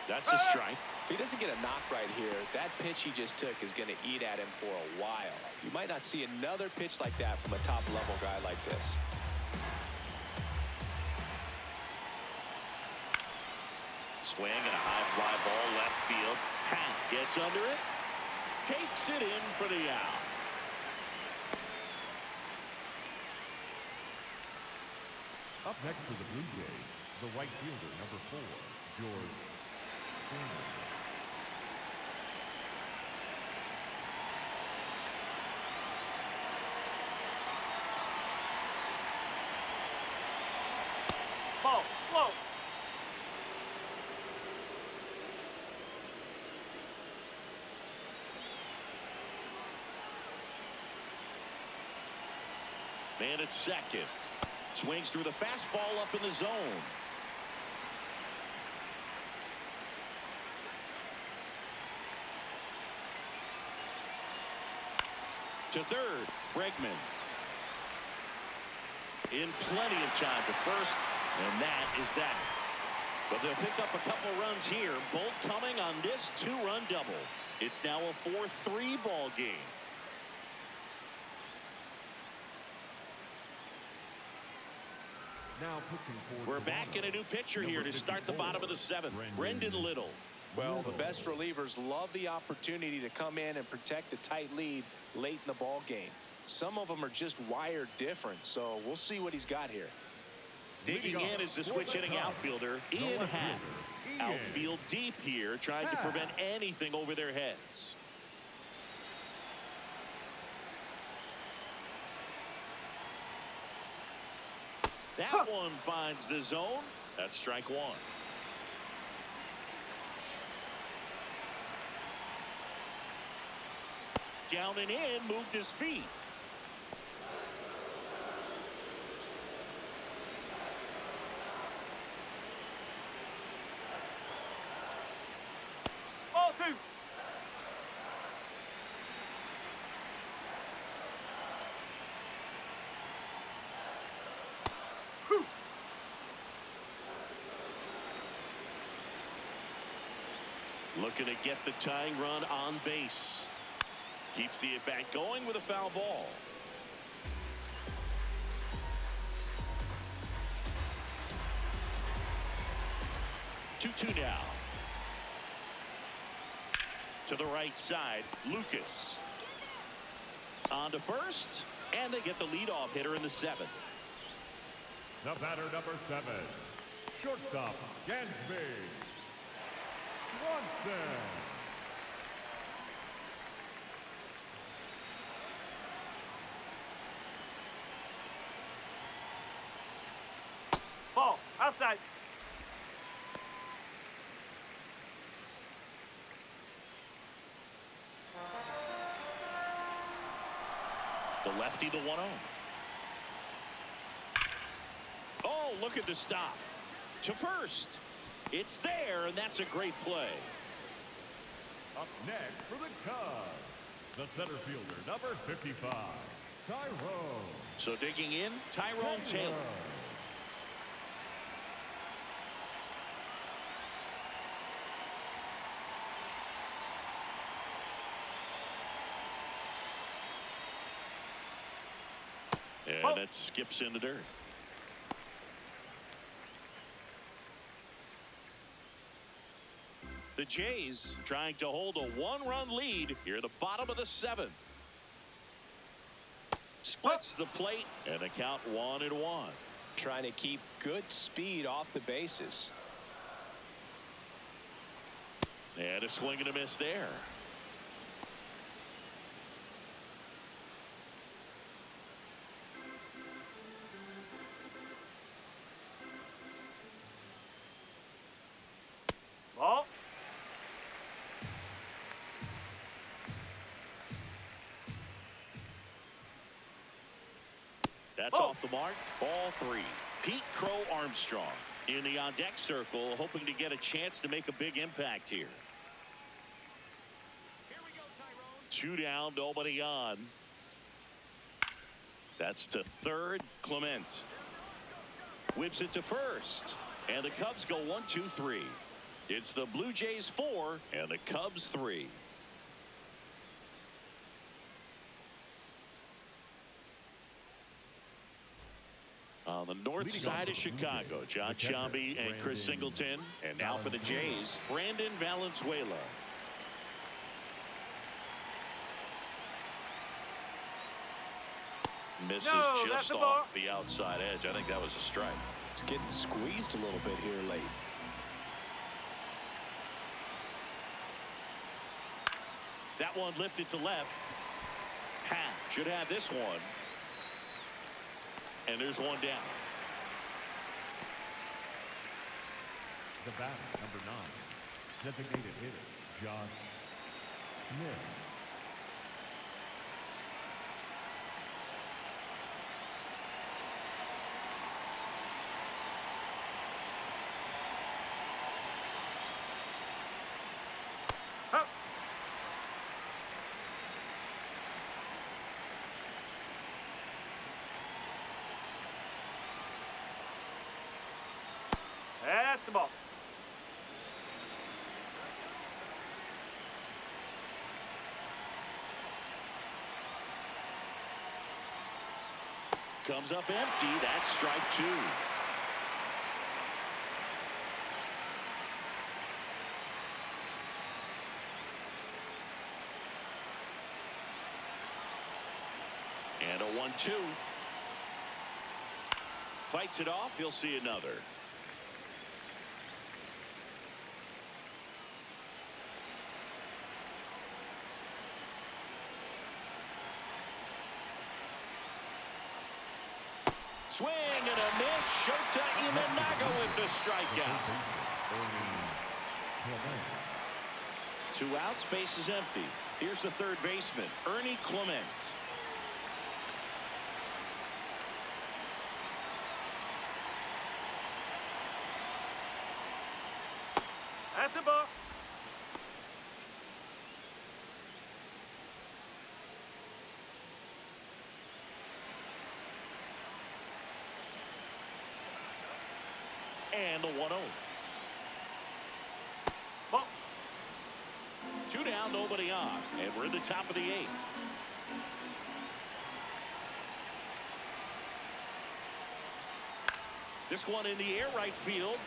That's a strike. If he doesn't get a knock right here, that pitch he just took is going to eat at him for a while. You might not see another pitch like that from a top-level guy like this. Swing and a high fly ball left field. Happ gets under it. Takes it in for the out. Up next for the Blue Jays, the right fielder, number 4, George Springer. Ball, slow. Man at second. Swings through the fastball up in the zone. To third, Bregman. In plenty of time to first, and that is that. But they'll pick up a couple runs here, both coming on this two-run double. It's now a 4-3 ball game. Now pitching for We're back in a new pitcher here to start the bottom of the seventh. Brendan Little. Well, the best relievers love the opportunity to come in and protect a tight lead late in the ball game. Some of them are just wired different, so we'll see what he's got here. Digging in is the switch hitting outfielder, Ian Happ. Outfield deep here, trying to prevent anything over their heads. That one finds the zone. That's strike one. Down and in, moved his feet. Ball 2. Looking to get the tying run on base. Keeps the at-bat going with a foul ball. 2-2 now. To the right side, Lucas. On to first, and they get the leadoff hitter in the 7th. The batter, number 7, shortstop, Gansby. Swanson. Ball. Outside. The lefty, the 1-0. Oh, look at the stop. To first. It's there, and that's a great play. Up next for the Cubs, the center fielder, number 55, Tyrone. So digging in, Tyrone Taylor. And that skips in the dirt. The Jays trying to hold a 1-run lead here at the bottom of the 7th. Splits the plate and the count 1-1. Trying to keep good speed off the bases. And a swing and a miss there. Ball. That's off the mark. Ball 3. Pete Crow Armstrong in the on-deck circle, hoping to get a chance to make a big impact here. Here we go, Tyrone. 2 down, nobody on. That's to third. Clement whips it to first, and the Cubs go 1-2-3. It's the Blue Jays 4 and the Cubs 3. On the north side of Chicago, John Sciambi and Chris Singleton. And now for the Jays, Brandon Valenzuela. Misses just off the outside edge. I think that was a strike. It's getting squeezed a little bit here late. That one lifted to left. Hat should have this one. And there's one down. The batter, number 9, designated hitter, John Smith. That's the ball. Comes up empty. That's strike 2. And a 1-2. Fights it off. He'll see another. Swing and a miss. Shota Imanaga with the strikeout. 2 outs, base is empty. Here's the third baseman, Ernie Clement. That's the ball. And the 1-0. Ball. 2 down, nobody on. And we're in the top of the 8th. This one in the air, right field.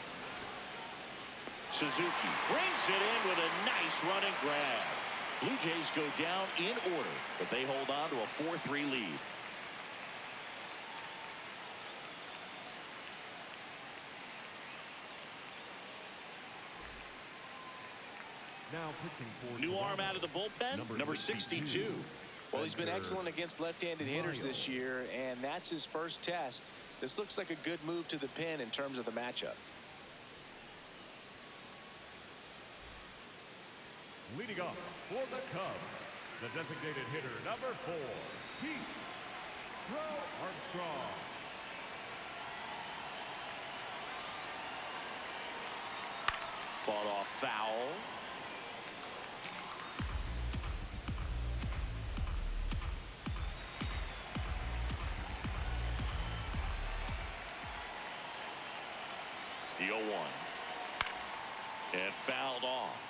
Suzuki brings it in with a nice running grab. Blue Jays go down in order, but they hold on to a 4-3 lead. Now pitching for New arm Toronto, out of the bullpen, number 62. Well, he's been excellent against left-handed hitters this year, and that's his first test. This looks like a good move to the pin in terms of the matchup. Leading up for the Cubs, the designated hitter, number 4, Pete Armstrong. Fought off foul. The 0-1. And fouled off.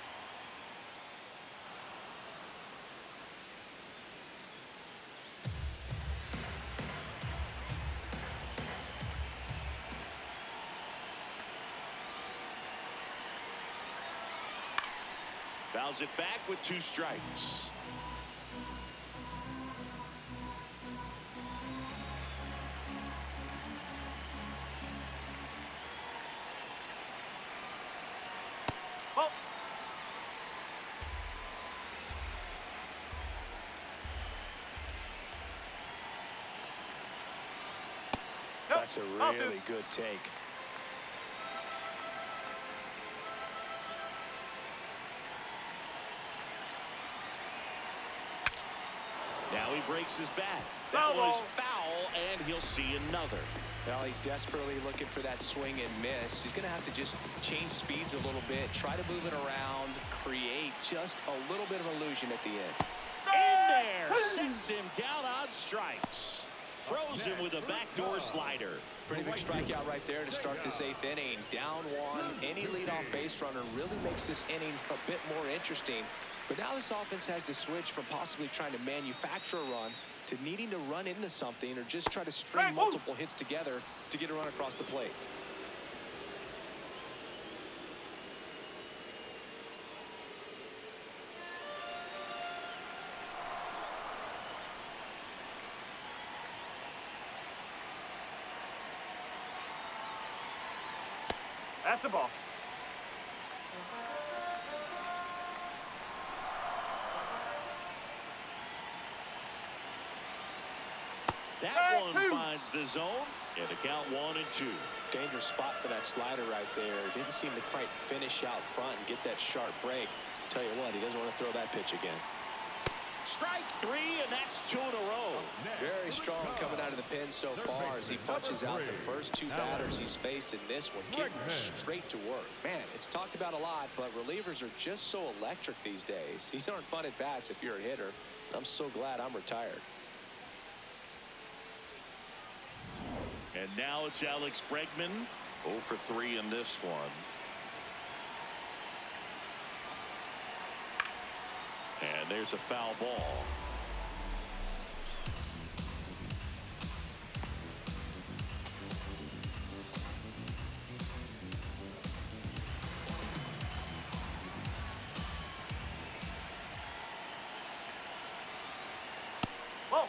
Fouls it back with 2 strikes. Ball. That's a really good take. Now he breaks his bat. That was foul, and he'll see another. Well, he's desperately looking for that swing and miss. He's going to have to just change speeds a little bit, try to move it around, create just a little bit of illusion at the end. In there, sends him down on strikes. Throws him with a backdoor slider. Pretty big strikeout right there to start this 8th inning. Down 1, any leadoff base runner really makes this inning a bit more interesting. But now this offense has to switch from possibly trying to manufacture a run to needing to run into something or just try to string multiple hits together to get a run across the plate. That's the ball. That one finds the zone, and the count 1-2. Dangerous spot for that slider right there. Didn't seem to quite finish out front and get that sharp break. Tell you what, he doesn't want to throw that pitch again. Strike 3, and that's 2 in a row. Very strong coming out of the pen so far as he punches out the first 2 batters he's faced in this one, getting straight to work. Man, it's talked about a lot, but relievers are just so electric these days. These aren't fun at bats if you're a hitter. I'm so glad I'm retired. And now it's Alex Bregman, 0 for 3 in this one. And there's a foul ball. Whoa.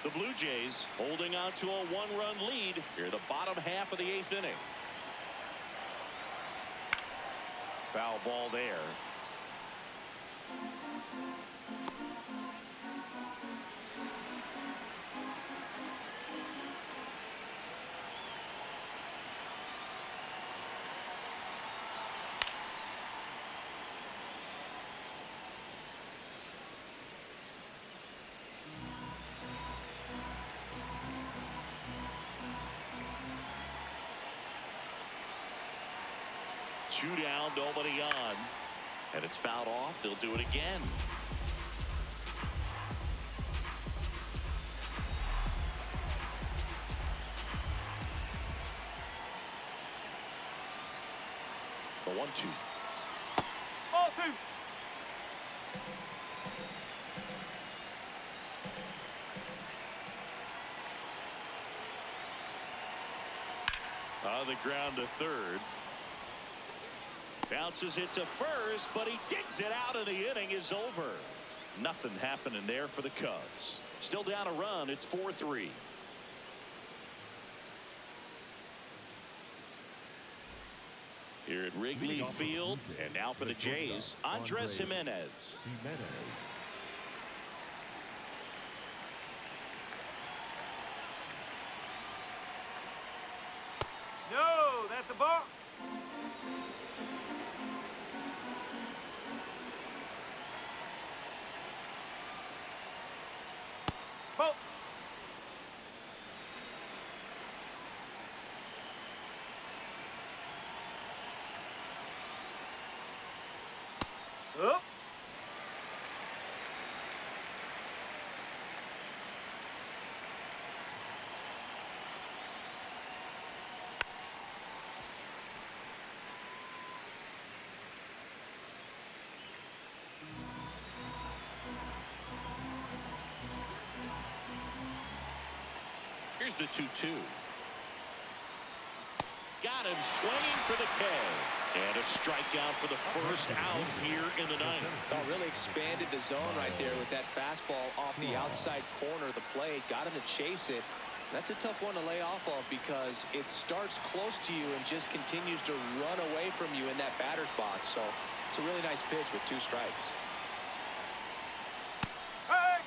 The Blue Jays holding on to a 1-run lead here in the bottom half of the 8th inning. Foul ball there. Two down, nobody on. And it's fouled off. They'll do it again. The 1-2. Ball 2. On the ground to third. Bounces it to first, but he digs it out, and the inning is over. Nothing happening there for the Cubs. Still down a run. It's 4-3. Here at Wrigley Field, and now for the Jays, Andres Jimenez. No, that's a ball. Ball. Up. Here's the 2-2. Got him swinging for the K. And a strikeout for the first out here in the ninth. Oh, really expanded the zone right there with that fastball off the outside corner of the plate. Got him to chase it. That's a tough one to lay off of because it starts close to you and just continues to run away from you in that batter's box. So it's a really nice pitch with 2 strikes. Hey!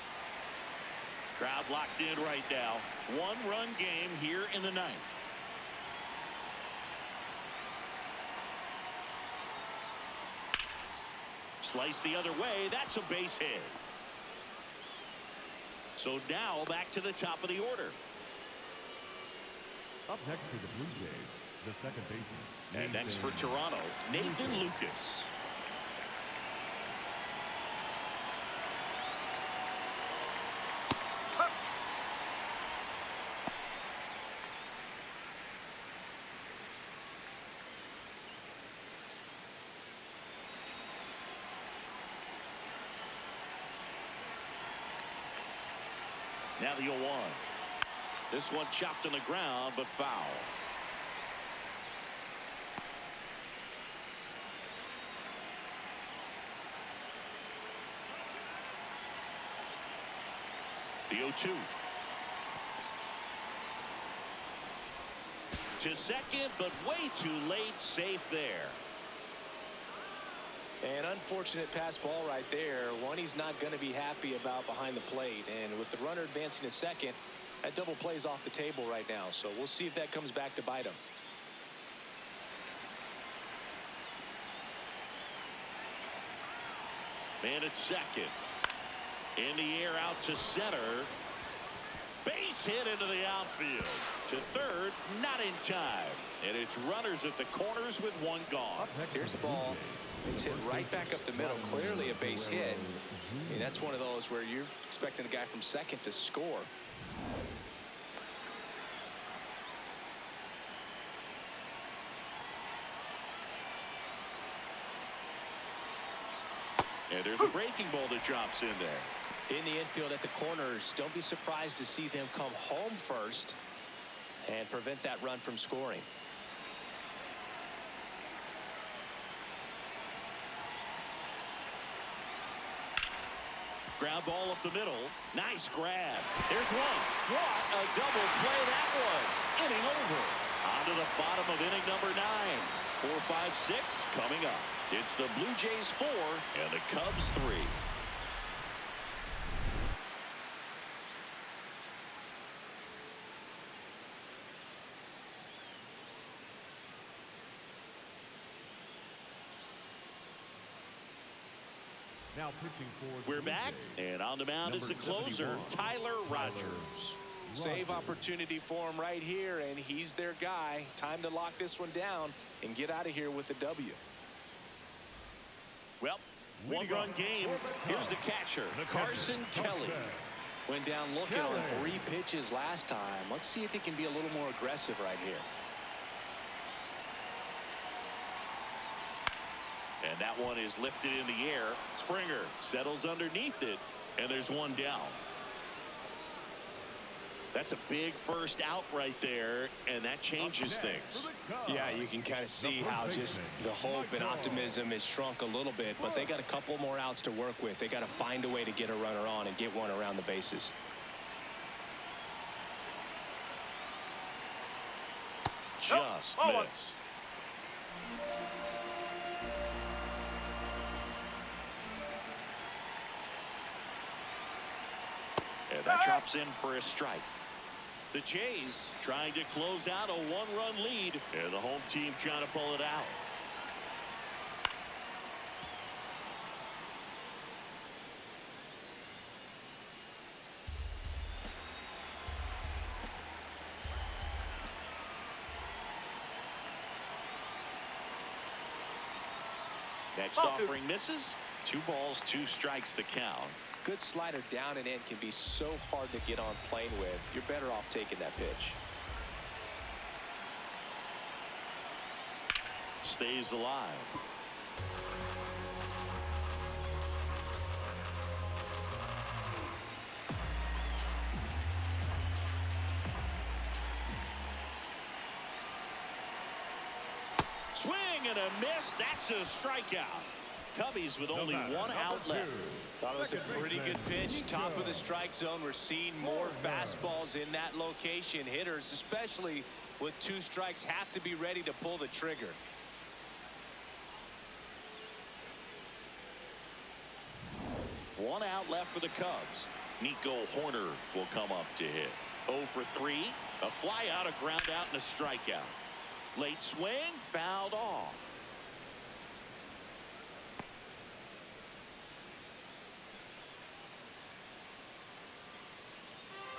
Crowd locked in right now. 1-run game here in the ninth. Slice the other way. That's a base hit. So now back to the top of the order. Up next for the Blue Jays, the second baseman. And next for Toronto, Nathan Lucas. Now the 0-1. This one chopped on the ground, but foul. The 0-2. To second, but way too late. Safe there. An unfortunate pass ball right there. One he's not going to be happy about behind the plate. And with the runner advancing to second, that double plays off the table right now. So we'll see if that comes back to bite him. Man at second. In the air out to center. Base hit into the outfield. To third, not in time. And it's runners at the corners with 1 gone. Here's the ball. It's hit right back up the middle. Clearly a base hit. I mean, that's one of those where you're expecting the guy from second to score. And there's a breaking ball that drops in there. In the infield at the corners, don't be surprised to see them come home first and prevent that run from scoring. Ground ball up the middle. Nice grab. There's one. What a double play that was. Inning over. On to the bottom of inning number 9. 4, 5, 6 coming up. It's the Blue Jays 4 and the Cubs 3. Now pitching for the We're Blue back, Jays, and on the mound is the closer, Tyler Rogers. Save opportunity for him right here, and he's their guy. Time to lock this one down and get out of here with the W. Well, 1-run game. Here's the catcher, Carson Kelly. Went down looking on 3 pitches last time. Let's see if he can be a little more aggressive right here. And that one is lifted in the air. Springer settles underneath it, and there's 1 down. That's a big first out right there, and that changes things. Yeah, you can kind of see how just the hope and optimism is shrunk a little bit, but they got a couple more outs to work with. They got to find a way to get a runner on and get one around the bases. Just missed. And that drops in for a strike. The Jays trying to close out a one-run lead, and the home team trying to pull it out. Next offering misses. 2 balls, 2 strikes the count. Good slider down and in can be so hard to get on plane with. You're better off taking that pitch. Stays alive. Swing and a miss. That's a strikeout. Cubbies with only 1 out left. Thought it was a pretty good pitch. Top of the strike zone. We're seeing more fastballs in that location. Hitters, especially with 2 strikes, have to be ready to pull the trigger. One out left for the Cubs. Nico Horner will come up to hit. 0 for 3. A fly out, a ground out, and a strikeout. Late swing, fouled off.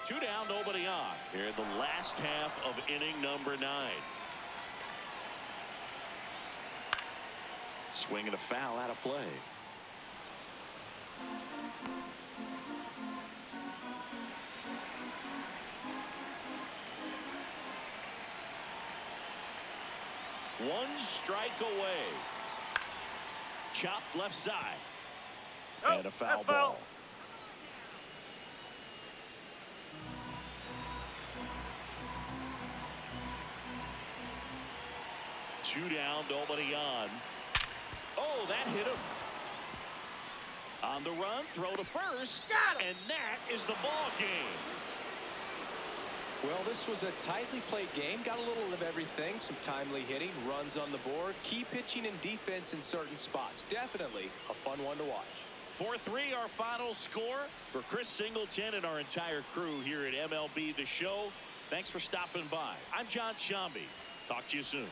Two down, nobody on. Here in the last half of inning number 9. Swing and a foul out of play. One strike away. Chopped left side. And a foul ball. Two down, nobody on. Oh, that hit him. On the run, throw to first. And that is the ball game. Well, this was a tightly played game. Got a little of everything. Some timely hitting, runs on the board, key pitching and defense in certain spots. Definitely a fun one to watch. 4-3 our final score. For Chris Singleton and our entire crew here at MLB The Show, thanks for stopping by. I'm John Shambi. Talk to you soon.